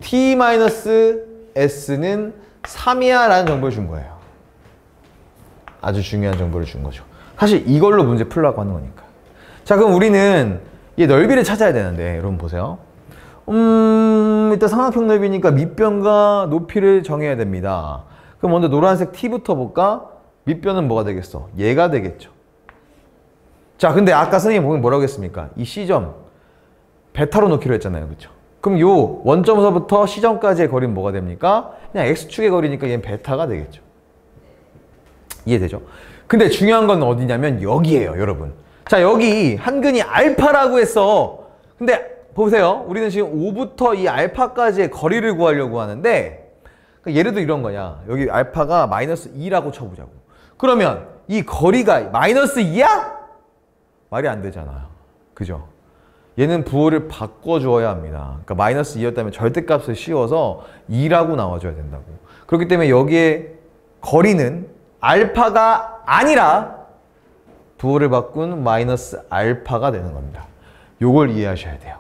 T-S는 3이야 라는 정보를 준 거예요. 아주 중요한 정보를 준 거죠. 사실 이걸로 문제 풀려고 하는 거니까. 자, 그럼 우리는 얘 넓이를 찾아야 되는데, 여러분 보세요. 일단 삼각형 넓이니까 밑변과 높이를 정해야 됩니다. 그럼 먼저 노란색 T부터 볼까? 밑변은 뭐가 되겠어? 얘가 되겠죠. 자, 근데 아까 선생님이 보면 뭐라고 했습니까? 이 C점 베타로 놓기로 했잖아요, 그렇죠? 그럼 요 원점서부터 C점까지의 거리는 뭐가 됩니까? 그냥 X축의 거리니까 얘는 베타가 되겠죠. 이해되죠? 근데 중요한 건 어디냐면 여기에요, 여러분. 자, 여기 한근이 알파라고 했어. 근데 보세요. 우리는 지금 5부터 이 알파까지의 거리를 구하려고 하는데, 그러니까 예를 들어 이런 거냐. 여기 알파가 마이너스 2라고 쳐보자고. 그러면 이 거리가 마이너스 2야? 말이 안 되잖아요. 그죠? 얘는 부호를 바꿔주어야 합니다. 그러니까 마이너스 2였다면 절대값을 씌워서 2라고 나와줘야 된다고. 그렇기 때문에 여기에 거리는 알파가 아니라 부호를 바꾼 마이너스 알파가 되는 겁니다. 요걸 이해하셔야 돼요.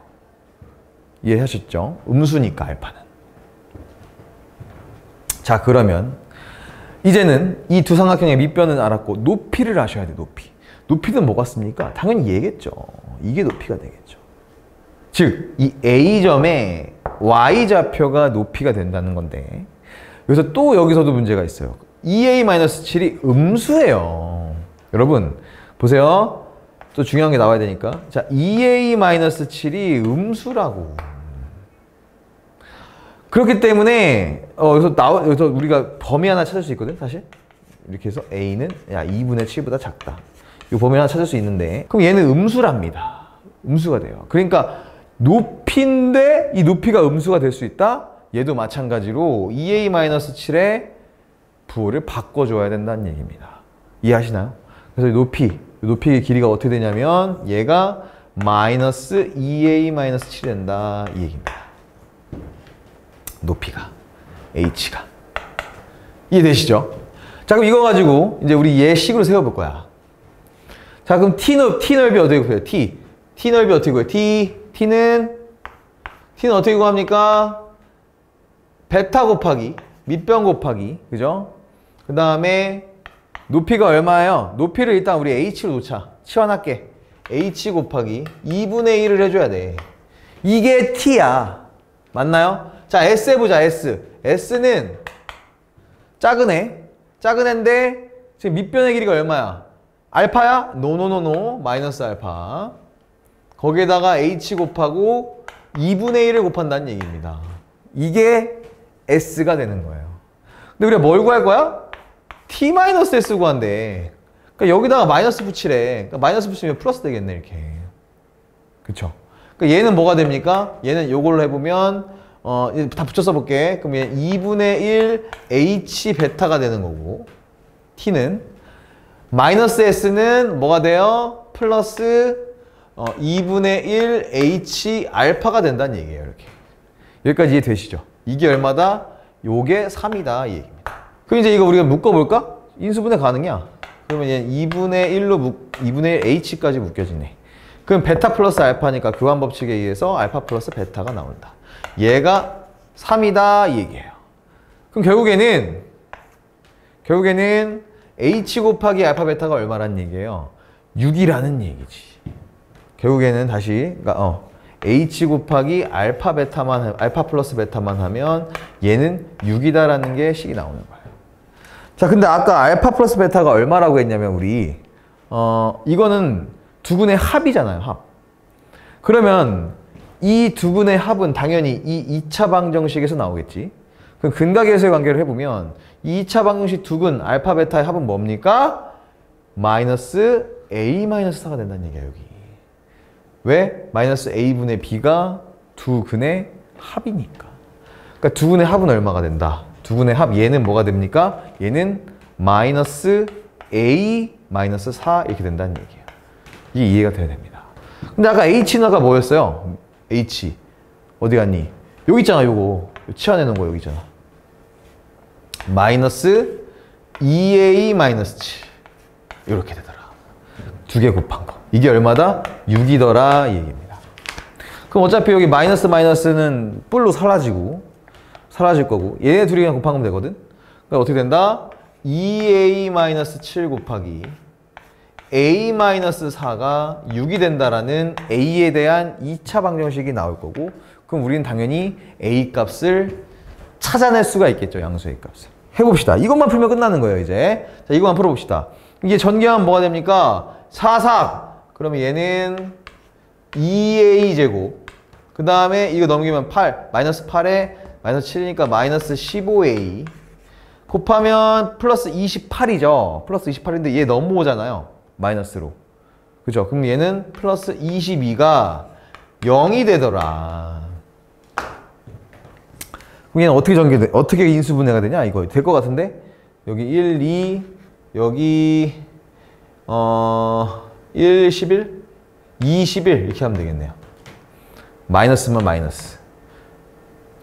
이해하셨죠? 음수니까 알파는. 자, 그러면 이제는 이 두 삼각형의 밑변은 알았고 높이를 아셔야 돼요. 높이. 높이는 뭐가 씁니까? 당연히 얘겠죠. 이게 높이가 되겠죠. 즉, 이 A점의 Y좌표가 높이가 된다는 건데, 여기서 또 여기서도 문제가 있어요. 2A-7이 음수예요. 여러분 보세요. 또 중요한 게 나와야 되니까. 자, 2A-7이 음수라고. 그렇기 때문에 여기서 우리가 범위 하나 찾을 수 있거든 사실. 이렇게 해서 a는 야 2분의 7보다 작다. 이 범위 하나 찾을 수 있는데 그럼 얘는 음수랍니다. 음수가 돼요. 그러니까 높이인데 이 높이가 음수가 될 수 있다. 얘도 마찬가지로 2a-7의 부호를 바꿔줘야 된다는 얘기입니다. 이해하시나요? 그래서 높이의 길이가 어떻게 되냐면 얘가 마이너스 2a-7이 된다 이 얘기입니다. 높이가 h가 이해되시죠? 자 그럼 이거 가지고 이제 우리 얘 식으로 세워볼 거야. 자 그럼 t 넓이 어떻게 구해요? t 넓이 어떻게 구해요? t는 어떻게 구합니까? 베타 곱하기 밑변 곱하기 그죠? 그 다음에 높이가 얼마예요? 높이를 일단 우리 h로 놓자. 치환할게. h 곱하기 2분의 1을 해줘야 돼. 이게 t야. 맞나요? 자 s 해보자. s는 작은 애인데 지금 밑변의 길이가 얼마야? 알파야? 노 마이너스 알파. 거기에다가 h 곱하고 2분의 1을 곱한다는 얘기입니다. 이게 s가 되는 거예요. 근데 우리가 뭘 구할 거야? t-s 구한대. 그러니까 여기다가 마이너스 붙이래. 그러니까 마이너스 붙이면 플러스 되겠네 이렇게. 그쵸? 그러니까 얘는 뭐가 됩니까? 얘는 요걸로 해보면 다 붙여 써볼게. 그럼 얘 2분의 1 h 베타가 되는 거고 t는 마이너스 s는 뭐가 돼요? 플러스 2분의 1 h 알파가 된다는 얘기예요. 이렇게. 여기까지 이해되시죠? 이게 얼마다? 요게 3이다 이 얘기입니다. 그럼 이제 이거 우리가 묶어볼까? 인수분해 가능이야. 그러면 얘 2분의 2분의 1 h까지 묶여지네. 그럼 베타 플러스 알파니까 교환 법칙에 의해서 알파 플러스 베타가 나온다. 얘가 3이다 이 얘기예요. 그럼 결국에는 h 곱하기 알파 베타가 얼마라는 얘기예요? 6이라는 얘기지. 결국에는 다시 그러니까 h 곱하기 알파 플러스 베타만 하면 얘는 6이다라는 게 식이 나오는 거예요. 자, 근데 아까 알파 플러스 베타가 얼마라고 했냐면 우리 이거는 두근의 합이잖아요, 합. 그러면 이 두근의 합은 당연히 이 2차 방정식에서 나오겠지. 그럼 근각에서의 관계를 해보면 2차 방정식 두근 알파 베타의 합은 뭡니까? 마이너스 a-4가 된다는 얘기야, 여기. 왜? 마이너스 a분의 b가 두 근의 합이니까. 그러니까 두 근의 합은 얼마가 된다? 두 근의 합, 얘는 뭐가 됩니까? 얘는 마이너스 a-4 이렇게 된다는 얘기예요. 이게 이해가 돼야 됩니다. 근데 아까 h는 아까 뭐였어요? h. 어디 갔니? 여기 있잖아, 요거. 치환해 놓은 거 여기 있잖아. 마이너스 2a-7. 이렇게 되더라. 두 개 곱한 거. 이게 얼마다? 6이더라 이 얘기입니다. 그럼 어차피 여기 마이너스는 뿔로 사라질 거고 얘네 둘이 그냥 곱한 거면 되거든. 그러니까 어떻게 된다? 2a-7 곱하기 a-4가 6이 된다라는 a에 대한 2차 방정식이 나올 거고 그럼 우리는 당연히 a 값을 찾아낼 수가 있겠죠. 양수의 값을. 해봅시다. 이것만 풀면 끝나는 거예요 이제. 자, 이것만 풀어봅시다. 이게 전개하면 뭐가 됩니까? 4 그러면 얘는 2a제곱 그 다음에 이거 넘기면 8 마이너스 8에 마이너스 7이니까 마이너스 15a 곱하면 플러스 28이죠. 플러스 28인데 얘 넘어오잖아요. 마이너스로. 그죠? 그럼 얘는 플러스 22가 0이 되더라. 그럼 얘는 어떻게 인수분해가 되냐? 이거 될 것 같은데? 여기 1, 2, 여기 1, 11, 21 이렇게 하면 되겠네요. 마이너스면 마이너스.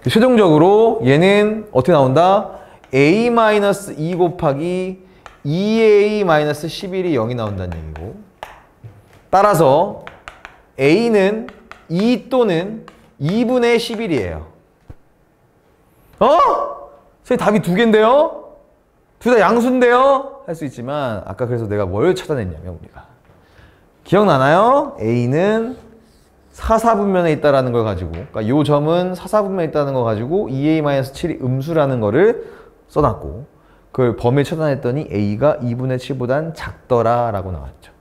최종적으로 얘는 어떻게 나온다? a-2 곱하기 2a-11이 0이 나온다는 얘기고 따라서 a는 2 또는 2분의 11이에요. 선생님 답이 두 개인데요? 둘 다 양수인데요? 할 수 있지만 아까 그래서 내가 뭘 찾아냈냐면 우리가 기억나나요? a는 사사분면에 있다라는 걸 가지고 그러니까 이 점은 사사분면에 있다는 걸 가지고 2a-7이 음수라는 거를 써놨고 그걸 범위를 찾아냈더니 a가 2분의 7보단 작더라 라고 나왔죠.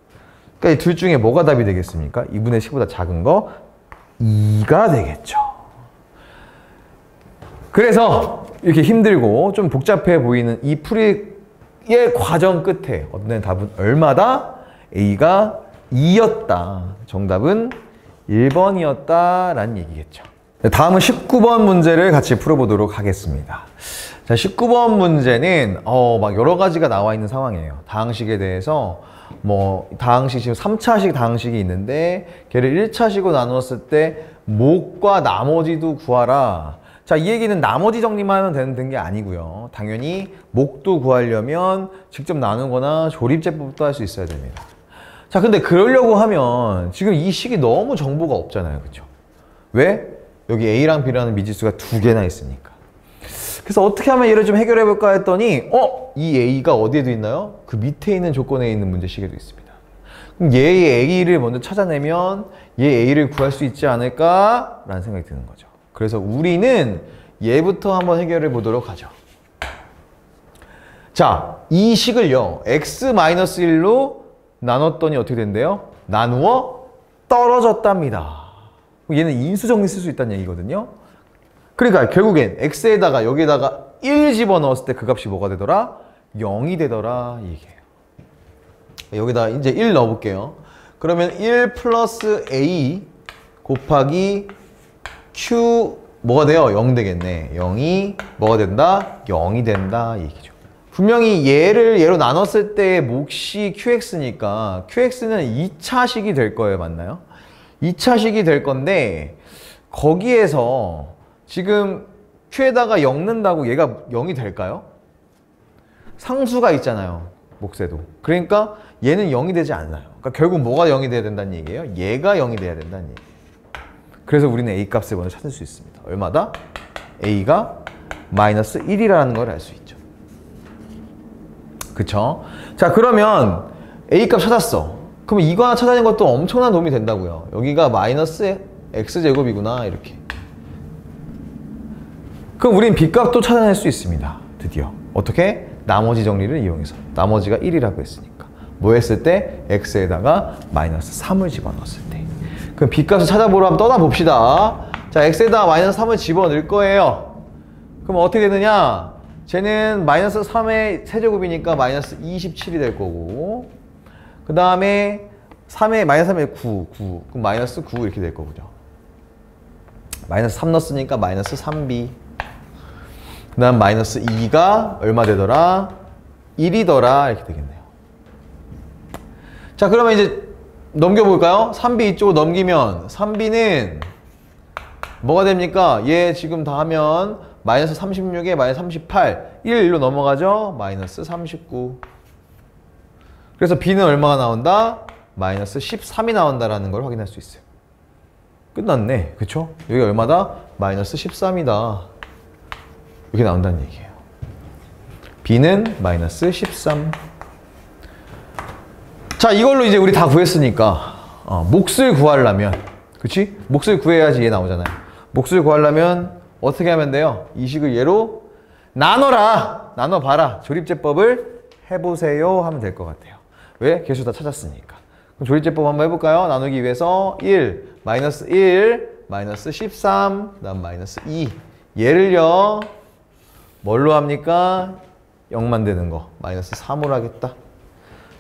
그러니까 이 둘 중에 뭐가 답이 되겠습니까? 2분의 7보다 작은 거 2가 되겠죠. 그래서 이렇게 힘들고 좀 복잡해 보이는 이 풀이의 과정 끝에 얻는 답은 얼마다? A가 2였다. 정답은 1번이었다 라는 얘기겠죠. 다음은 19번 문제를 같이 풀어보도록 하겠습니다. 자, 19번 문제는 막 여러 가지가 나와 있는 상황이에요. 다항식에 대해서 다항식 지금 3차식 다항식이 있는데 걔를 1차식으로 나누었을 때 목과 나머지도 구하라. 자, 이 얘기는 나머지 정리만 하면 되는 게 아니고요. 당연히 목도 구하려면 직접 나누거나 조립제법도 할 수 있어야 됩니다. 자, 근데 그러려고 하면 지금 이 식이 너무 정보가 없잖아요. 그쵸? 왜? 여기 A랑 B라는 미지수가 2개나 있으니까. 그래서 어떻게 하면 얘를 좀 해결해 볼까 했더니 이 A가 어디에도 있나요? 그 밑에 있는 조건에 있는 문제식에도 있습니다. 그럼 얘의 A를 먼저 찾아내면 얘 A를 구할 수 있지 않을까? 라는 생각이 드는 거죠. 그래서 우리는 얘부터 한번 해결해 보도록 하죠. 자, 이 식을요. x-1로 나눴더니 어떻게 된대요? 나누어 떨어졌답니다. 얘는 인수정리 쓸 수 있다는 얘기거든요. 그러니까 결국엔 x에다가 여기에다가 1 집어넣었을 때 그 값이 뭐가 되더라? 0이 되더라 이 얘기예요. 여기다 이제 1 넣어볼게요. 그러면 1 플러스 a 곱하기 q 뭐가 돼요? 0 되겠네. 0이 뭐가 된다? 0이 된다 이 얘기죠. 분명히 얘를 얘로 나눴을 때 몫이 qx니까 qx는 2차식이 될 거예요. 맞나요? 2차식이 될 건데 거기에서 지금 q에다가 0 넣는다고 얘가 0이 될까요? 상수가 있잖아요. 몫에도. 그러니까 얘는 0이 되지 않아요. 그러니까 결국 뭐가 0이 돼야 된다는 얘기예요? 얘가 0이 돼야 된다는 얘기예요. 그래서 우리는 a 값을 먼저 찾을 수 있습니다. 얼마다? a가 마이너스 1이라는 걸 알 수 있죠. 그쵸? 자, 그러면 a 값 찾았어. 그럼 이거 하나 찾아내는 것도 엄청난 도움이 된다고요. 여기가 마이너스 x제곱이구나 이렇게. 그럼 우린 b값도 찾아낼 수 있습니다. 드디어. 어떻게? 나머지 정리를 이용해서. 나머지가 1이라고 했으니까. 뭐 했을 때? x에다가 마이너스 3을 집어넣었을 때. 그럼 b값을 찾아보러 한번 떠나봅시다. 자, x에다가 마이너스 3을 집어넣을 거예요. 그럼 어떻게 되느냐? 쟤는 마이너스 3의 세제곱이니까 마이너스 27이 될 거고, 그 다음에 3에 마이너스 3에 9 그럼 마이너스 9 이렇게 될 거고요. 마이너스 3 넣었으니까 마이너스 3b. 그 다음 마이너스 2가 얼마 되더라? 1이더라 이렇게 되겠네요. 자, 그러면 이제 넘겨볼까요? 3b 이쪽으로 넘기면 3b는 뭐가 됩니까? 얘 지금 다 하면 마이너스 36에 마이너스 38 1로 넘어가죠? 마이너스 39. 그래서 b는 얼마가 나온다? 마이너스 13이 나온다라는 걸 확인할 수 있어요. 끝났네. 그쵸? 여기 얼마다? 마이너스 13이다. 이렇게 나온다는 얘기예요. b는 마이너스 13. 자, 이걸로 이제 우리 다 구했으니까 몫을 구하려면, 그치? 몫을 구해야지 얘 나오잖아요. 몫을 구하려면 어떻게 하면 돼요? 이 식을 얘로 나눠라! 나눠봐라! 조립제법을 해보세요 하면 될 것 같아요. 왜? 개수 다 찾았으니까. 그럼 조립제법 한번 해볼까요? 나누기 위해서 1, 마이너스 1, 마이너스 13, 그 다음 마이너스 2. 얘를요, 뭘로 합니까? 0만 되는 거. 마이너스 3으로 하겠다.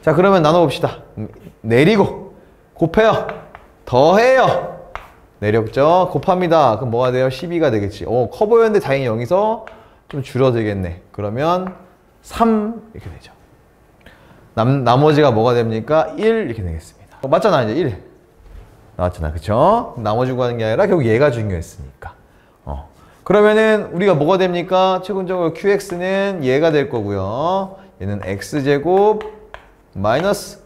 자, 그러면 나눠봅시다. 내리고, 곱해요. 더해요. 내렸죠? 곱합니다. 그럼 뭐가 돼요? 12가 되겠지. 커 보였는데 다행히 여기서 좀 줄어들겠네. 그러면 3 이렇게 되죠. 나머지가 뭐가 됩니까? 1 이렇게 되겠습니다. 맞잖아, 이제 1. 나왔잖아, 그쵸? 나머지 구하는 게 아니라 결국 얘가 중요했으니까. 그러면은 우리가 뭐가 됩니까? 최근적으로 qx는 얘가 될 거고요. 얘는 x제곱 마이너스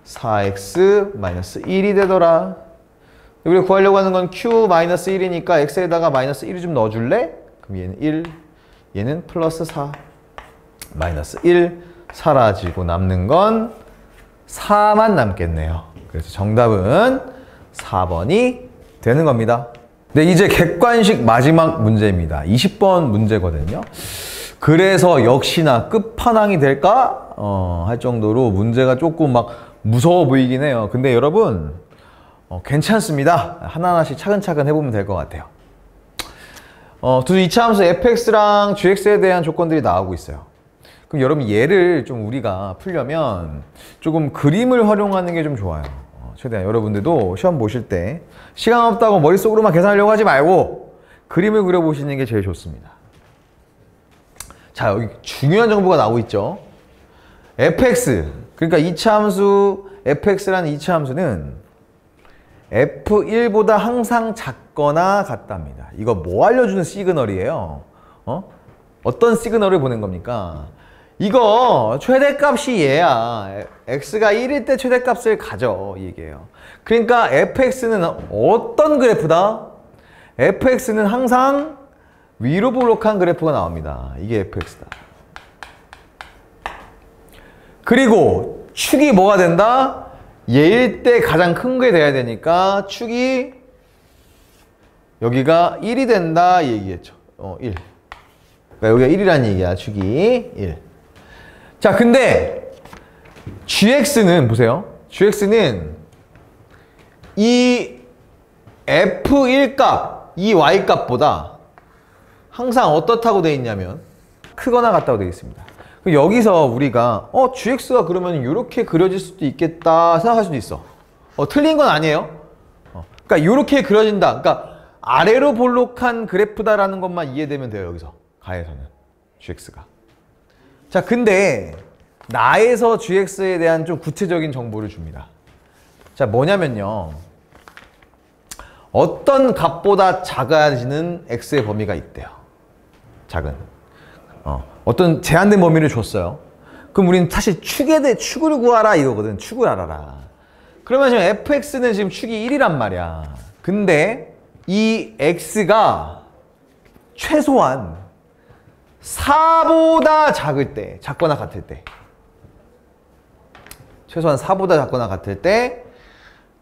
4x 마이너스 1이 되더라. 우리가 구하려고 하는 건 q 마이너스 1이니까 x에다가 마이너스 1을 좀 넣어줄래? 그럼 얘는 1, 얘는 플러스 4 마이너스 1 사라지고 남는 건 4만 남겠네요. 그래서 정답은 4번이 되는 겁니다. 네, 이제 객관식 마지막 문제입니다. 20번 문제거든요. 그래서 역시나 끝판왕이 될까? 할 정도로 문제가 조금 막 무서워 보이긴 해요. 근데 여러분 괜찮습니다. 하나하나씩 차근차근 해보면 될 것 같아요. 두 이차함수 fx랑 gx에 대한 조건들이 나오고 있어요. 그럼 여러분 얘를 좀 우리가 풀려면 조금 그림을 활용하는 게 좀 좋아요. 최대한 여러분들도 시험 보실 때 시간 없다고 머릿속으로만 계산하려고 하지 말고 그림을 그려보시는 게 제일 좋습니다. 자, 여기 중요한 정보가 나오고 있죠. fx, 그러니까 이차함수 fx라는 이차함수는 f1보다 항상 작거나 같답니다. 이거 뭐 알려주는 시그널이에요? 어떤 시그널을 보낸 겁니까? 이거 최대값이 얘야. x가 1일 때 최대값을 가져, 이 얘기예요. 그러니까 fx는 어떤 그래프다? fx는 항상 위로 볼록한 그래프가 나옵니다. 이게 fx다. 그리고 축이 뭐가 된다? 얘일 때 가장 큰 게 돼야 되니까 축이 여기가 1이 된다 이 얘기겠죠. 1. 그러니까 여기가 1이라는 얘기야. 축이 1. 자, 근데 gx는 보세요. gx는 이 f1 값, 이 y 값보다 항상 어떻다고 돼 있냐면 크거나 같다고 되어 있습니다. 여기서 우리가 gx가 그러면 이렇게 그려질 수도 있겠다 생각할 수도 있어. 틀린 건 아니에요. 그러니까 이렇게 그려진다. 그러니까 아래로 볼록한 그래프다라는 것만 이해되면 돼요. 여기서 가에서는 gx가. 자, 근데 나에서 gx에 대한 좀 구체적인 정보를 줍니다. 자, 뭐냐면요. 어떤 값보다 작아지는 x의 범위가 있대요. 작은. 어떤 제한된 범위를 줬어요. 그럼 우리는 사실 축을 구하라 이거거든. 축을 알아라. 그러면 지금 fx는 지금 축이 1이란 말이야. 근데 이 x가 최소한 4보다 작을 때, 작거나 같을 때, 최소한 4보다 작거나 같을 때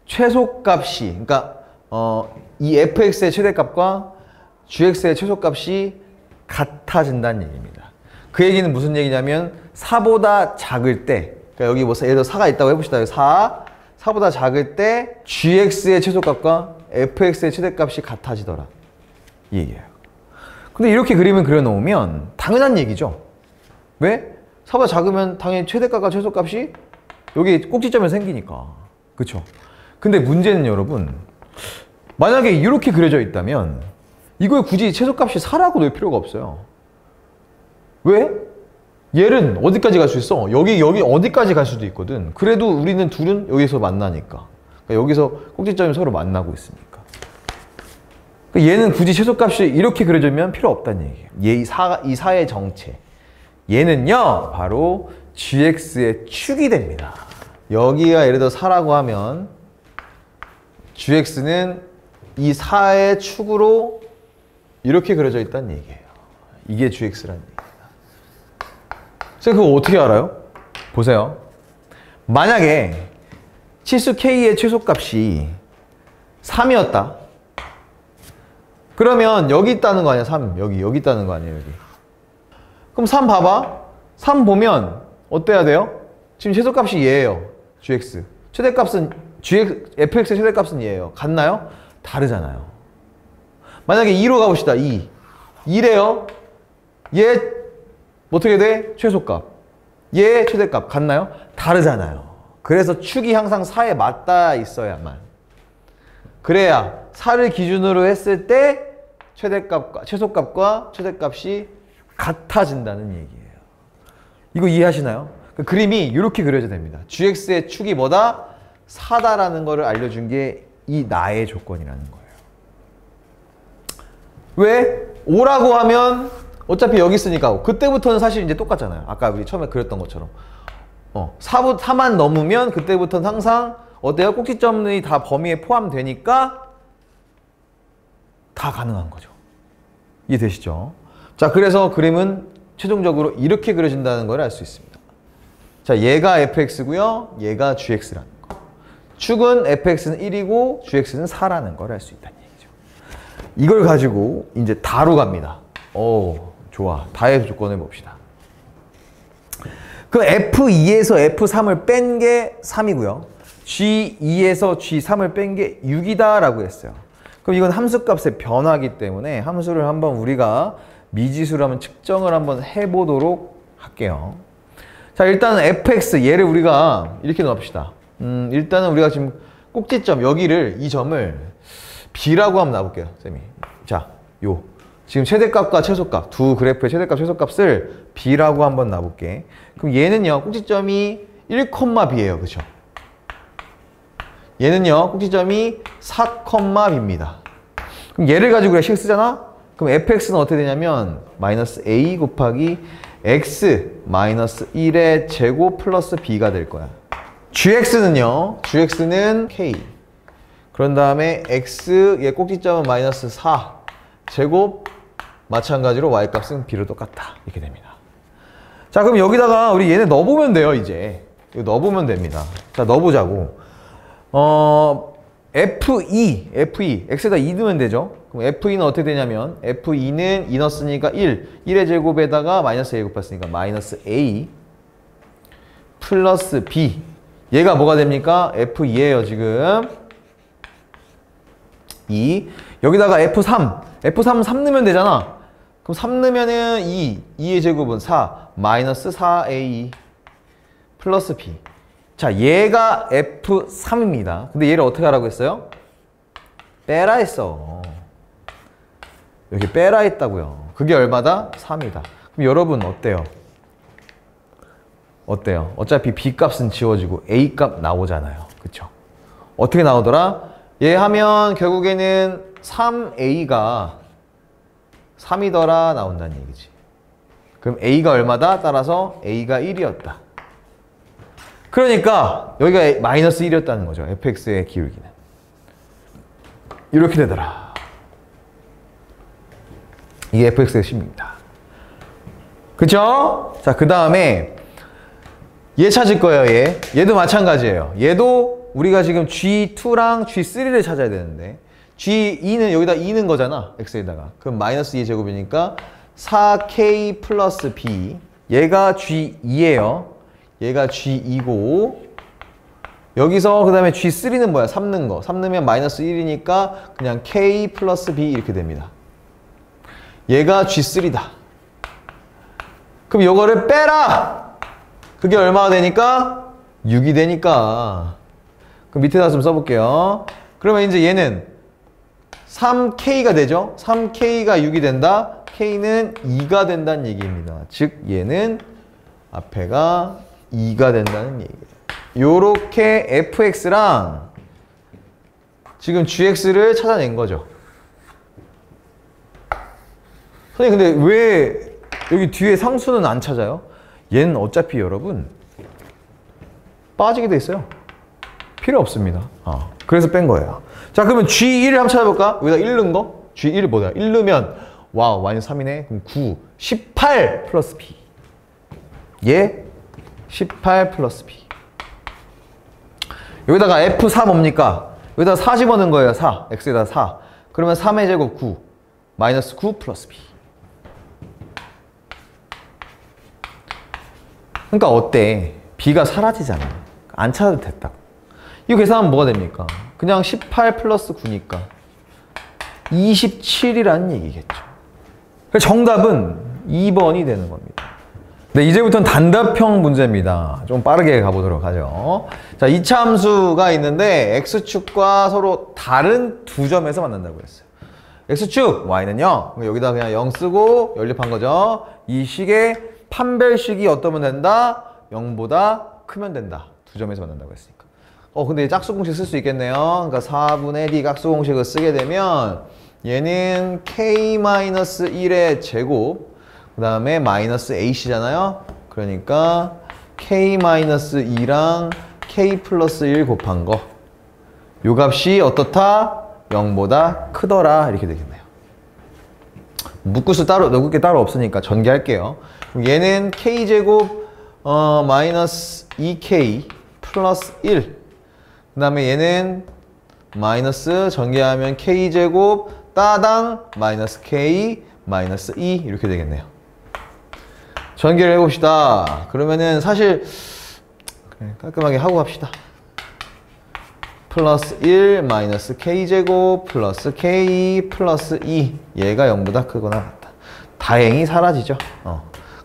최소값이, 그러니까 이 fx의 최대값과 gx의 최소값이 같아진다는 얘기입니다. 그 얘기는 무슨 얘기냐면 4보다 작을 때, 그러니까 여기 뭐 예를 들어 4가 있다고 해봅시다. 4보다 작을 때 gx의 최소값과 fx의 최대값이 같아지더라. 이 얘기예요. 근데 이렇게 그림을 그려놓으면 당연한 얘기죠. 왜? 4보다 작으면 당연히 최대값과 최소값이 여기 꼭지점에 생기니까. 그쵸? 근데 문제는 여러분, 만약에 이렇게 그려져 있다면 이걸 굳이 최소값이 4라고 넣을 필요가 없어요. 왜? 얘는 어디까지 갈 수 있어? 여기 어디까지 갈 수도 있거든. 그래도 우리는 둘은 여기서 만나니까. 그러니까 여기서 꼭지점이 서로 만나고 있으니까. 그러니까 얘는 굳이 최소값이 이렇게 그려지면 필요 없다는 얘기예요. 이 사의 정체. 얘는요, 바로 gx의 축이 됩니다. 여기가 예를 들어 4라고 하면 gx는 이 4의 축으로 이렇게 그려져 있다는 얘기예요. 이게 gx라는 얘기입니다. 그래서 그거 어떻게 알아요? 보세요. 만약에 치수 k의 최소값이 3이었다. 그러면 여기 있다는 거 아니야? 3. 여기 있다는 거 아니에요? 여기. 그럼 3 봐봐. 3 보면 어때야 돼요? 지금 최소값이 얘예요. gx. 최대값은 fx의 최대값은 얘예요. 같나요? 다르잖아요. 만약에 2로 가봅시다. 2래요. 얘 어떻게 돼? 최소값. 얘 최대값 같나요? 다르잖아요. 그래서 축이 항상 4에 맞닿아 있어야만. 그래야 4를 기준으로 했을 때 최소값과 최대값이 같아진다는 얘기예요. 이거 이해하시나요? 그 그림이 이렇게 그려져야 됩니다. gx의 축이 뭐다? 4다라는 거를 알려준 게 이 나의 조건이라는 거예요. 왜? 5라고 하면 어차피 여기 있으니까 그때부터는 사실 이제 똑같잖아요. 아까 우리 처음에 그렸던 것처럼 4만 넘으면 그때부터는 항상 어때요? 꼭지점이 다 범위에 포함되니까 다 가능한 거죠. 이해되시죠? 자, 그래서 그림은 최종적으로 이렇게 그려진다는 걸 알 수 있습니다. 자, 얘가 fx고요. 얘가 gx라는 거. 축은 fx는 1이고 gx는 4라는 걸 알 수 있다는 얘기죠. 이걸 가지고 이제 다로 갑니다. 오, 좋아. 다의 조건을 봅시다. 그 F2에서 F3을 뺀 게 3이고요. G2에서 G3을 뺀 게 6이다 라고 했어요. 그럼 이건 함수값의 변화이기 때문에 함수를 한번 우리가 미지수로 한번 측정을 한번 해보도록 할게요. 자, 일단은 fx 얘를 우리가 이렇게 넣읍시다. 일단은 우리가 지금 꼭지점 여기를 이 점을 b라고 한번 놔볼게요, 쌤이. 자, 요 지금 최대값과 최소값 두 그래프의 최대값 최소값을 b라고 한번 놔볼게. 그럼 얘는요 꼭지점이 1,b예요, 그렇죠? 얘는요 꼭지점이 4,b입니다. 그럼 얘를 가지고 우리가 식 쓰잖아? 그럼 fx는 어떻게 되냐면 마이너스 a 곱하기 x 마이너스 1의 제곱 플러스 b가 될 거야. gx는요, gx는 k. 그런 다음에 x 얘 꼭지점은 마이너스 4 제곱 마찬가지로 y값은 b로 똑같다. 이렇게 됩니다. 자, 그럼 여기다가 우리 얘네 넣어보면 돼요, 이제. 이거 넣어보면 됩니다. 자, 넣어보자고. F2, x에다 2 넣으면 되죠. 그럼 F2는 어떻게 되냐면, F2는 2 넣었으니까 1의 제곱에다가 마이너스 a 곱했으니까 마이너스 a 플러스 b. 얘가 뭐가 됩니까? F2예요, 지금. 2. 여기다가 F3은 3 넣으면 되잖아. 그럼 3 넣으면은 2의 제곱은 4, 마이너스 4a 플러스 b. 자, 얘가 F3입니다. 근데 얘를 어떻게 하라고 했어요? 빼라 했어. 여기 빼라 했다고요. 그게 얼마다? 3이다. 그럼 여러분 어때요? 어때요? 어차피 b 값은 지워지고 a 값 나오잖아요. 그쵸? 어떻게 나오더라? 얘 하면 결국에는 3a가 3이더라 나온다는 얘기지. 그럼 a가 얼마다? 따라서 a가 1이었다. 그러니까 여기가 마이너스 1이었다는 거죠. fx의 기울기는. 이렇게 되더라. 이게 fx의 심입니다. 그쵸? 자, 그 다음에 얘 찾을 거예요, 얘도 마찬가지예요. 얘도 우리가 지금 G2랑 G3를 찾아야 되는데 G2는 여기다 2는 거잖아, x에다가. 그럼 마이너스 2의 제곱이니까 4k 플러스 b. 얘가 G2예요. 얘가 G2고 여기서 그 다음에 G3는 뭐야? 3 넣은 거. 3 넣으면 마이너스 1이니까 그냥 k 플러스 b 이렇게 됩니다. 얘가 G3다. 그럼 요거를 빼라! 그게 얼마가 되니까? 6이 되니까. 그럼 밑에다 좀 써볼게요. 그러면 이제 얘는 3k가 되죠? 3k가 6이 된다? k는 2가 된다는 얘기입니다. 즉 얘는 앞에가 2가 된다는 얘기예요. 요렇게 fx랑 지금 gx를 찾아낸 거죠. 선생님 근데 왜 여기 뒤에 상수는 안 찾아요? 얘는 어차피 여러분 빠지게 돼 있어요. 필요 없습니다. 그래서 뺀 거예요. 자, 그러면 G1을 한번 찾아볼까? 여기다 1 넣은 거? G1이 뭐야? 1 넣으면 와우, 마이너스 3이네. 그럼 9, 18 플러스 B. 얘 18 플러스 B. 여기다가 F4 뭡니까? 여기다가 4 집어넣은 거예요. 4. X에다 4. 그러면 3의 제곱 9. 마이너스 9 플러스 B. 그러니까 어때? B가 사라지잖아. 안 찾아도 됐다고. 이거 계산하면 뭐가 됩니까? 그냥 18 플러스 9니까 27이라는 얘기겠죠. 정답은 2번이 되는 겁니다. 네, 이제부터는 단답형 문제입니다. 좀 빠르게 가보도록 하죠. 자, 2차 함수가 있는데 x축과 서로 다른 두 점에서 만난다고 했어요. x축 y는 0. 여기다 그냥 0 쓰고 연립한 거죠. 이 식의 판별식이 어떠면 된다? 0보다 크면 된다. 두 점에서 만난다고 했으니까. 근데 짝수공식 쓸 수 있겠네요. 그러니까 4분의 d 짝수공식을 쓰게 되면 얘는 k-1의 제곱 그 다음에 마이너스 ac잖아요. 그러니까 k-2랑 k 플러스 1 곱한 거. 요 값이 어떻다? 0보다 크더라. 이렇게 되겠네요. 묶을 게 따로 없으니까 전개할게요. 그럼 얘는 k제곱 마이너스 2k 플러스 1. 그 다음에 얘는 마이너스 전개하면 k제곱 따당 마이너스 k 마이너스 2 이렇게 되겠네요. 전개를 해봅시다. 그러면은 사실 깔끔하게 하고 갑시다. 플러스 1 마이너스 k제곱 플러스 k 플러스 2 얘가 0보다 크거나 같다. 다행히 사라지죠.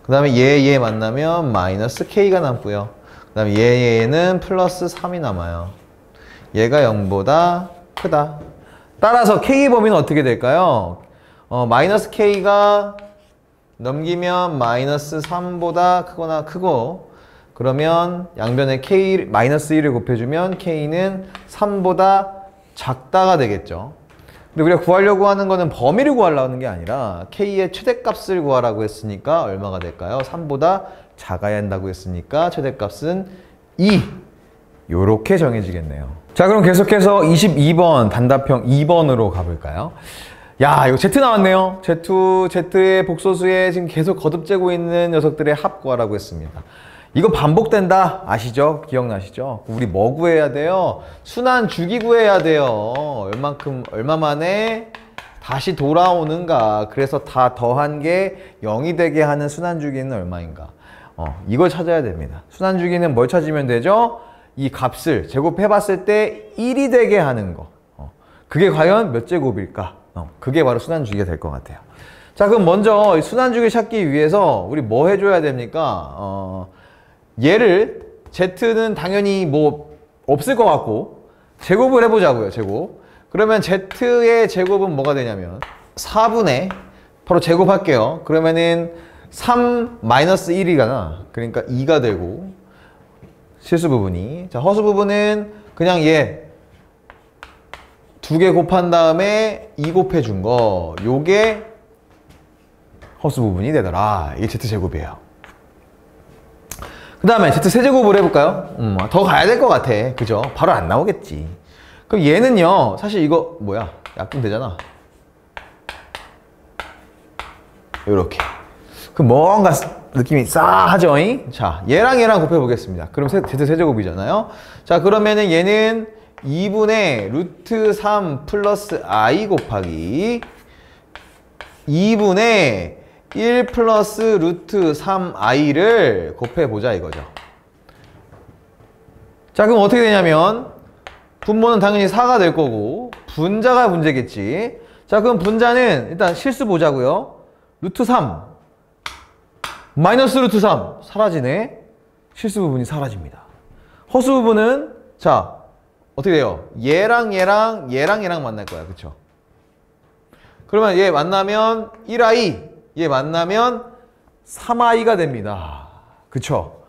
그 다음에 얘 만나면 마이너스 k가 남고요. 그 다음에 얘는 플러스 3이 남아요. 얘가 0보다 크다. 따라서 k 범위는 어떻게 될까요? 마이너스 k가 넘기면 마이너스 3보다 크거나 크고, 그러면 양변에 k 마이너스 1을 곱해주면 k는 3보다 작다가 되겠죠. 근데 우리가 구하려고 하는 거는 범위를 구하려고 하는 게 아니라 k의 최대값을 구하라고 했으니까 얼마가 될까요? 3보다 작아야 한다고 했으니까 최대값은 2. 요렇게 정해지겠네요. 자, 그럼 계속해서 22번 단답형 2번으로 가볼까요? 야, 이거 Z 나왔네요. Z의 복소수에 지금 계속 거듭재고 있는 녀석들의 합 구하라고 했습니다. 이거 반복된다. 아시죠? 기억나시죠? 우리 뭐 구해야 돼요? 순환 주기 구해야 돼요. 얼마 만에 다시 돌아오는가. 그래서 다 더한 게 0이 되게 하는 순환 주기는 얼마인가. 이걸 찾아야 됩니다. 순환 주기는 뭘 찾으면 되죠? 이 값을 제곱해 봤을 때 1이 되게 하는 거. 그게 과연 몇 제곱일까? 그게 바로 순환 주기가 될 것 같아요. 자, 그럼 먼저 순환 주기를 찾기 위해서 우리 뭐 해줘야 됩니까? 얘를 Z는 당연히 뭐 없을 것 같고 제곱을 해보자고요. 제곱. 그러면 Z의 제곱은 뭐가 되냐면 4분의 바로 제곱할게요. 그러면은 3 마이너스 1이잖아. 그러니까 2가 되고 실수 부분이. 자, 허수 부분은 그냥 얘 2개 곱한 다음에 2 곱해준 거. 요게 허수 부분이 되더라. 이게 Z제곱이에요. 그 다음에 Z 세제곱을 해볼까요? 더 가야 될 것 같아. 그죠? 바로 안 나오겠지. 그럼 얘는요, 사실 이거 뭐야? 약분 되잖아. 요렇게. 그 뭔가 느낌이 싸하죠? 자, 얘랑 곱해보겠습니다. 그럼 Z세제곱이잖아요. 자, 그러면은 얘는 2분의 루트 3 플러스 i 곱하기 2분의 1 플러스 루트 3i를 곱해보자 이거죠. 자, 그럼 어떻게 되냐면 분모는 당연히 4가 될 거고 분자가 문제겠지. 자, 그럼 분자는 일단 실수 보자고요. 루트 3 마이너스 루트 3 사라지네. 실수 부분이 사라집니다. 허수 부분은 자 어떻게 돼요? 얘랑 만날 거야. 그쵸? 그러면 얘 만나면 1i, 얘 만나면 3i가 됩니다. 그쵸?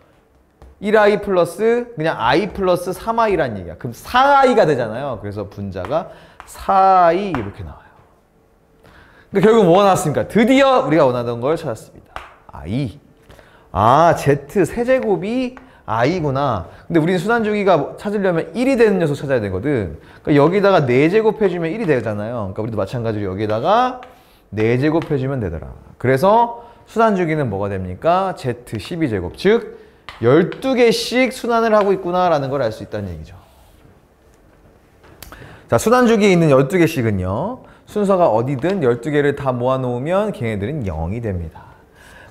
1i 플러스 그냥 i 플러스 3i란 얘기야. 그럼 4i가 되잖아요. 그래서 분자가 4i 이렇게 나와요. 그러니까 결국 뭐가 나왔습니까? 드디어 우리가 원하던 걸 찾았습니다. i. 아, z 세제곱이 i구나. 근데 우리는 순환주기가 찾으려면 1이 되는 녀석 찾아야 되거든. 그러니까 여기다가 4제곱 해주면 1이 되잖아요. 그러니까 우리도 마찬가지로 여기다가 4제곱 해주면 되더라. 그래서 순환주기는 뭐가 됩니까? z12제곱. 즉 12개씩 순환을 하고 있구나라는 걸 알 수 있다는 얘기죠. 자, 순환주기에 있는 12개씩은요. 순서가 어디든 12개를 다 모아놓으면 걔네들은 0이 됩니다.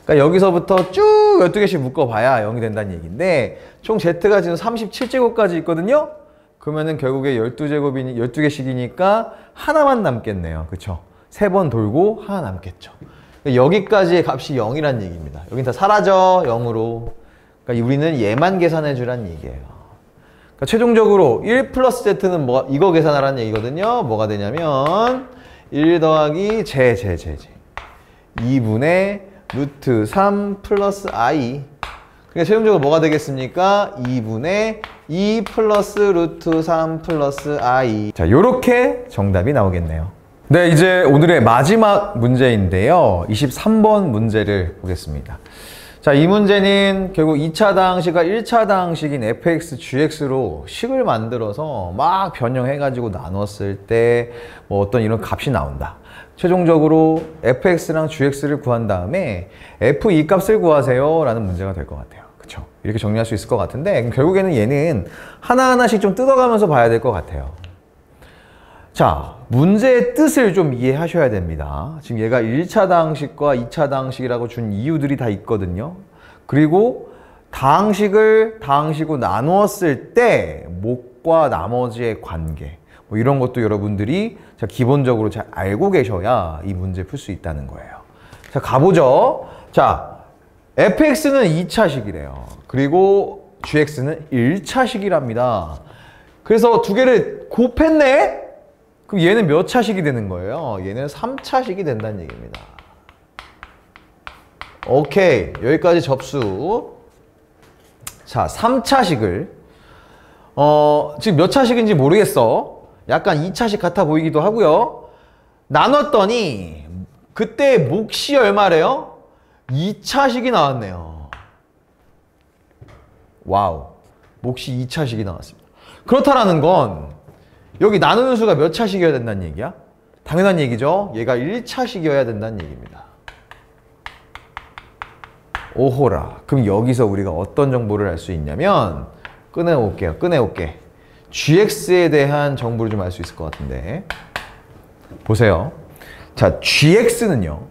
그러니까 여기서부터 쭉 12개씩 묶어봐야 0이 된다는 얘기인데 총 Z가 지금 37제곱까지 있거든요. 그러면은 결국에 12개씩이니까 하나만 남겠네요. 그쵸? 3번 돌고 하나 남겠죠. 그러니까 여기까지의 값이 0이란 얘기입니다. 여긴 다 사라져 0으로. 그러니까 우리는 얘만 계산해 주란 얘기예요. 그러니까 최종적으로 1 플러스 Z는 뭐 이거 계산하라는 얘기거든요. 뭐가 되냐면 1 더하기 제 2분의 루트 3 플러스 i. 그러니까 최종적으로 뭐가 되겠습니까? 2분의 2 플러스 루트 3 플러스 i. 자, 요렇게 정답이 나오겠네요. 네, 이제 오늘의 마지막 문제인데요. 23번 문제를 보겠습니다. 자, 이 문제는 결국 2차 다항식과 1차 다항식인 fx, gx로 식을 만들어서 막 변형해가지고 나눴을 때 뭐 어떤 이런 값이 나온다. 최종적으로 fx랑 gx를 구한 다음에 f2 값을 구하세요 라는 문제가 될 것 같아요. 그쵸? 이렇게 정리할 수 있을 것 같은데 결국에는 얘는 하나하나씩 좀 뜯어가면서 봐야 될 것 같아요. 자, 문제의 뜻을 좀 이해하셔야 됩니다. 지금 얘가 1차 다항식과 2차 다항식이라고 준 이유들이 다 있거든요. 그리고 다항식을 다항식으로 나누었을 때 몫과 나머지의 관계 뭐 이런 것도 여러분들이 자, 기본적으로 잘 알고 계셔야 이 문제 풀 수 있다는 거예요. 자, 가보죠. 자, fx는 2차식이래요. 그리고 gx는 1차식이랍니다. 그래서 두 개를 곱했네? 그럼 얘는 몇 차식이 되는 거예요? 얘는 3차식이 된다는 얘기입니다. 오케이. 여기까지 접수. 자, 3차식을 지금 몇 차식인지 모르겠어. 약간 2차식 같아 보이기도 하고요. 나눴더니 그때 몫이 얼마래요? 2차식이 나왔네요. 와우. 몫이 2차식이 나왔습니다. 그렇다라는 건 여기 나누는 수가 몇 차식이어야 된다는 얘기야? 당연한 얘기죠. 얘가 1차식이어야 된다는 얘기입니다. 오호라. 그럼 여기서 우리가 어떤 정보를 알 수 있냐면 꺼내올게요. 꺼내올게. gx에 대한 정보를 좀 알 수 있을 것 같은데 보세요. 자, gx는요.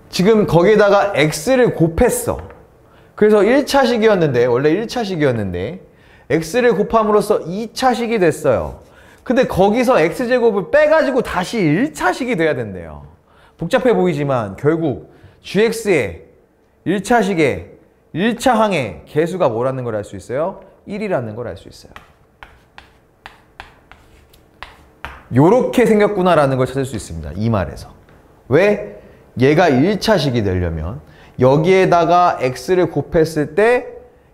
지금 거기에다가 x를 곱했어. 그래서 1차식이었는데 원래 1차식이었는데 x를 곱함으로써 2차식이 됐어요. 근데 거기서 x제곱을 빼가지고 다시 1차식이 돼야 된대요. 복잡해 보이지만 결국 gx의 1차식의 1차항의 개수가 뭐라는 걸 알 수 있어요? 1이라는 걸 알 수 있어요. 요렇게 생겼구나라는 걸 찾을 수 있습니다. 이 말에서. 왜? 얘가 1차식이 되려면 여기에다가 x를 곱했을 때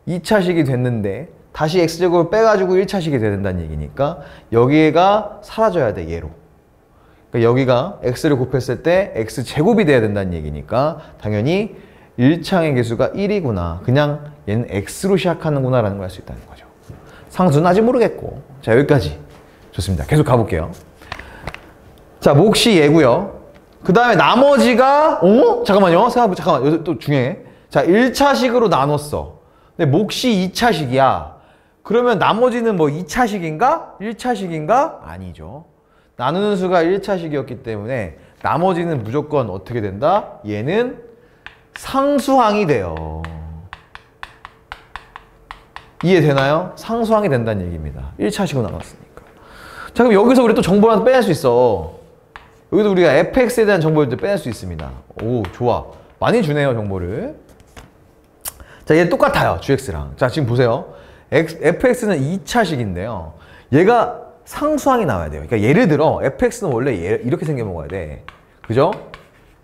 2차식이 됐는데 다시 x제곱을 빼가지고 1차식이 돼야 된다는 얘기니까 여기가 사라져야 돼, 얘로. 그러니까 여기가 x를 곱했을 때 x제곱이 돼야 된다는 얘기니까 당연히 1차항의 개수가 1이구나. 그냥 얘는 x로 시작하는구나 라는 걸 알 수 있다는 거죠. 상수는 아직 모르겠고. 자, 여기까지. 좋습니다. 계속 가볼게요. 자, 몫이 얘고요. 그 다음에 나머지가 잠깐만요. 잠깐만. 여기 또 중요해. 자, 1차식으로 나눴어. 근데 몫이 2차식이야. 그러면 나머지는 뭐 2차식인가? 1차식인가? 아니죠. 나누는 수가 1차식이었기 때문에 나머지는 무조건 어떻게 된다? 얘는 상수항이 돼요. 이해되나요? 상수항이 된다는 얘기입니다. 1차식으로 나눴으니까. 자, 그럼 여기서 우리 또 정보를 하나 빼낼 수 있어. 여기도 우리가 fx에 대한 정보를 빼낼 수 있습니다. 오, 좋아. 많이 주네요, 정보를. 자, 얘 똑같아요, gx랑. 자, 지금 보세요. fx는 2차식인데요. 얘가 상수항이 나와야 돼요. 그러니까 예를 들어 fx는 원래 이렇게 생겨 먹어야 돼. 그죠?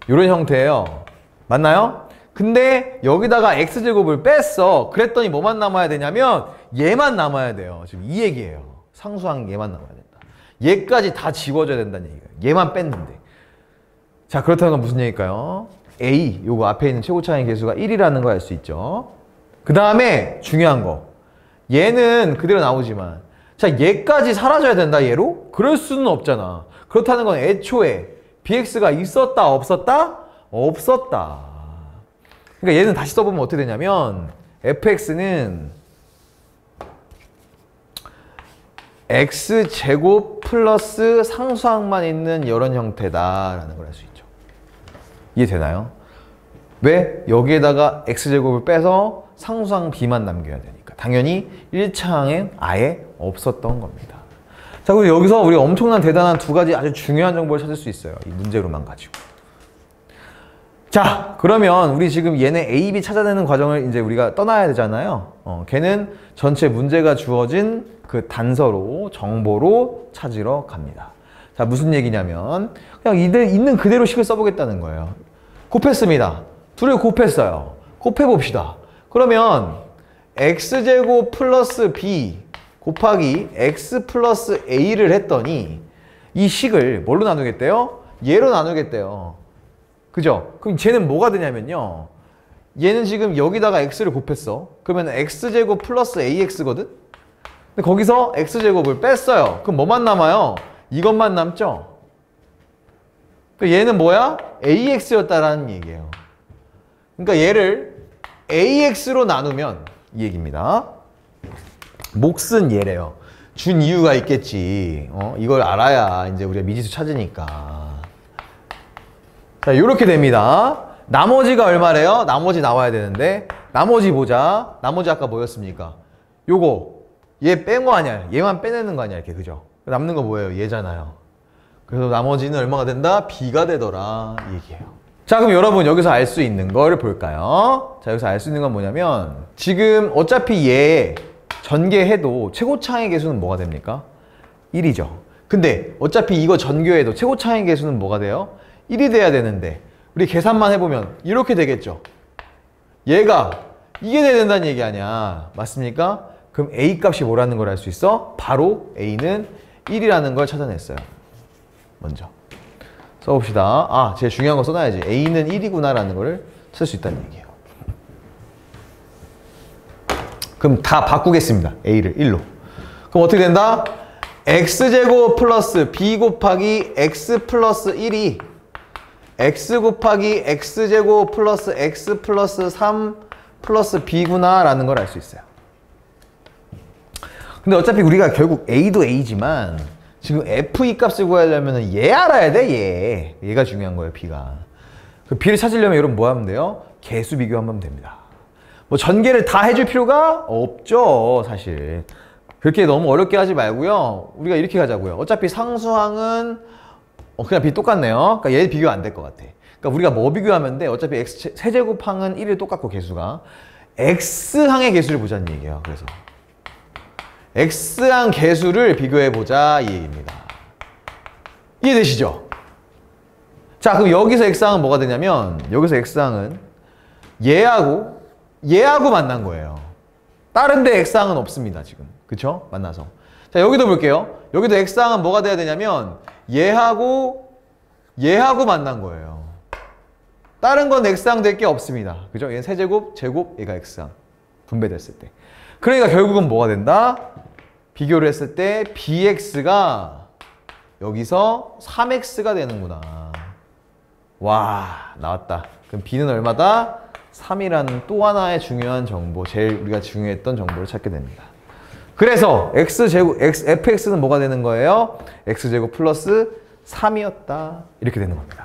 이런 형태예요. 맞나요? 근데 여기다가 x제곱을 뺐어. 그랬더니 뭐만 남아야 되냐면 얘만 남아야 돼요. 지금 이 얘기예요. 상수항 얘만 남아야 된다. 얘까지 다 지워져야 된다는 얘기예요. 얘만 뺐는데. 자, 그렇다는 건 무슨 얘기일까요? a, 요거 앞에 있는 최고차항의 개수가 1이라는 걸 알 수 있죠. 그 다음에 중요한 거. 얘는 그대로 나오지만 자, 얘까지 사라져야 된다, 얘로? 그럴 수는 없잖아. 그렇다는 건 애초에 bx가 있었다, 없었다? 없었다. 그러니까 얘는 다시 써보면 어떻게 되냐면 fx는 x제곱 플러스 상수항만 있는 이런 형태다라는 걸 알 수 있죠. 이해되나요? 왜? 여기에다가 x제곱을 빼서 상수항 b만 남겨야 되니까. 당연히 1차항엔 아예 없었던 겁니다. 자, 그리고 여기서 우리가 엄청난 대단한 두 가지 아주 중요한 정보를 찾을 수 있어요. 이 문제로만 가지고. 자, 그러면 우리 지금 얘네 A, B 찾아내는 과정을 이제 우리가 떠나야 되잖아요. 걔는 전체 문제가 주어진 그 단서로, 정보로 찾으러 갑니다. 자, 무슨 얘기냐면 그냥 있는 그대로 식을 써보겠다는 거예요. 곱했습니다. 둘을 곱했어요. 곱해봅시다. 그러면 x제곱 플러스 b 곱하기 x 플러스 a를 했더니 이 식을 뭘로 나누겠대요? 얘로 나누겠대요. 그죠? 그럼 쟤는 뭐가 되냐면요. 얘는 지금 여기다가 x를 곱했어. 그러면 x제곱 플러스 ax거든? 근데 거기서 x제곱을 뺐어요. 그럼 뭐만 남아요? 이것만 남죠? 얘는 뭐야? ax였다라는 얘기예요. 그러니까 얘를 ax로 나누면 이 얘기입니다. 몫은 얘래요. 준 이유가 있겠지. 이걸 알아야 이제 우리가 미지수 찾으니까. 자, 이렇게 됩니다. 나머지가 얼마래요? 나머지 나와야 되는데 나머지 보자. 나머지 아까 뭐였습니까? 요거 얘 뺀 거 아니야. 얘만 빼내는 거 아니야. 이렇게 그죠? 남는 거 뭐예요? 얘잖아요. 그래서 나머지는 얼마가 된다? B가 되더라 이 얘기예요. 자, 그럼 여러분 여기서 알 수 있는 걸 볼까요? 자, 여기서 알 수 있는 건 뭐냐면 지금 어차피 얘 전개해도 최고차항의 개수는 뭐가 됩니까? 1이죠. 근데 어차피 이거 전교해도 최고차항의 개수는 뭐가 돼요? 1이 돼야 되는데 우리 계산만 해보면 이렇게 되겠죠. 얘가 이게 돼야 된다는 얘기 아니야. 맞습니까? 그럼 A 값이 뭐라는 걸 알 수 있어? 바로 A는 1이라는 걸 찾아냈어요. 먼저 써봅시다. 아, 제일 중요한 거 써놔야지. A는 1이구나 라는 거를 쓸 수 있다는 얘기예요. 그럼 다 바꾸겠습니다. A를 1로. 그럼 어떻게 된다? X제곱 플러스 B 곱하기 X 플러스 1이 X 곱하기 X제곱 플러스 X 플러스 3 플러스 B구나 라는 걸 알 수 있어요. 근데 어차피 우리가 결국 A도 A지만 지금 F2 값을 구하려면 얘 알아야 돼. 얘가 중요한 거예요. B가. 그 B를 찾으려면 여러분 뭐 하면 돼요? 개수 비교하면 됩니다. 뭐 전개를 다 해줄 필요가 없죠. 사실 그렇게 너무 어렵게 하지 말고요. 우리가 이렇게 가자고요. 어차피 상수항은 그냥 B 똑같네요. 그러니까 얘 비교 안 될 것 같아. 그러니까 우리가 뭐 비교하면 돼? 어차피 X 세제곱항은 1이 똑같고 개수가 X항의 개수를 보자는 얘기예요. 그래서 X항 개수를 비교해보자 이 얘기입니다. 이해되시죠? 자, 그럼 여기서 X항은 뭐가 되냐면 여기서 X항은 얘하고 만난 거예요. 다른 데 X항은 없습니다. 지금. 그쵸? 만나서. 자, 여기도 볼게요. 여기도 X항은 뭐가 돼야 되냐면 얘하고 만난 거예요. 다른 건 X항 될 게 없습니다. 그죠? 얘는 세제곱, 제곱, 얘가 X항. 분배됐을 때. 그러니까 결국은 뭐가 된다? 비교를 했을 때 BX가 여기서 3X가 되는구나. 와, 나왔다. 그럼 B는 얼마다? 3이라는 또 하나의 중요한 정보, 제일 우리가 중요했던 정보를 찾게 됩니다. 그래서 fx는 뭐가 되는 거예요? x제곱 플러스 3이었다. 이렇게 되는 겁니다.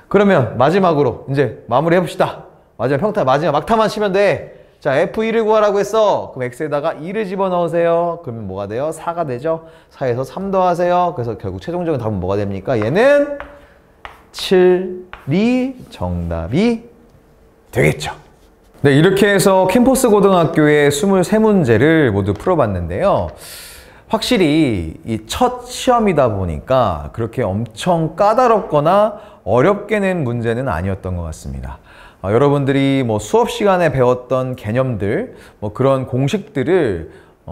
그러면 마지막으로 이제 마무리 해봅시다. 마지막 막타만 치면 돼. 자, f1을 구하라고 했어. 그럼 x에다가 2를 집어넣으세요. 그러면 뭐가 돼요? 4가 되죠. 4에서 3 더하세요. 그래서 결국 최종적인 답은 뭐가 됩니까? 얘는 7이 정답이 되겠죠. 네, 이렇게 해서 캠퍼스 고등학교의 23문제를 모두 풀어봤는데요. 확실히 이 첫 시험이다 보니까 그렇게 엄청 까다롭거나 어렵게 낸 문제는 아니었던 것 같습니다. 여러분들이 뭐 수업 시간에 배웠던 개념들, 뭐 그런 공식들을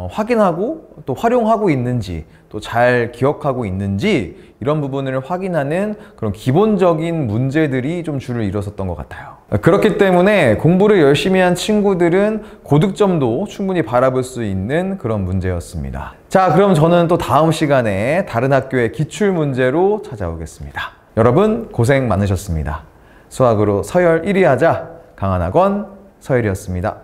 확인하고 또 활용하고 있는지, 또 잘 기억하고 있는지 이런 부분을 확인하는 그런 기본적인 문제들이 좀 줄을 이뤘었던 것 같아요. 그렇기 때문에 공부를 열심히 한 친구들은 고득점도 충분히 바라볼 수 있는 그런 문제였습니다. 자, 그럼 저는 또 다음 시간에 다른 학교의 기출문제로 찾아오겠습니다. 여러분 고생 많으셨습니다. 수학으로 서열 1위 하자 강한학원 서열이었습니다.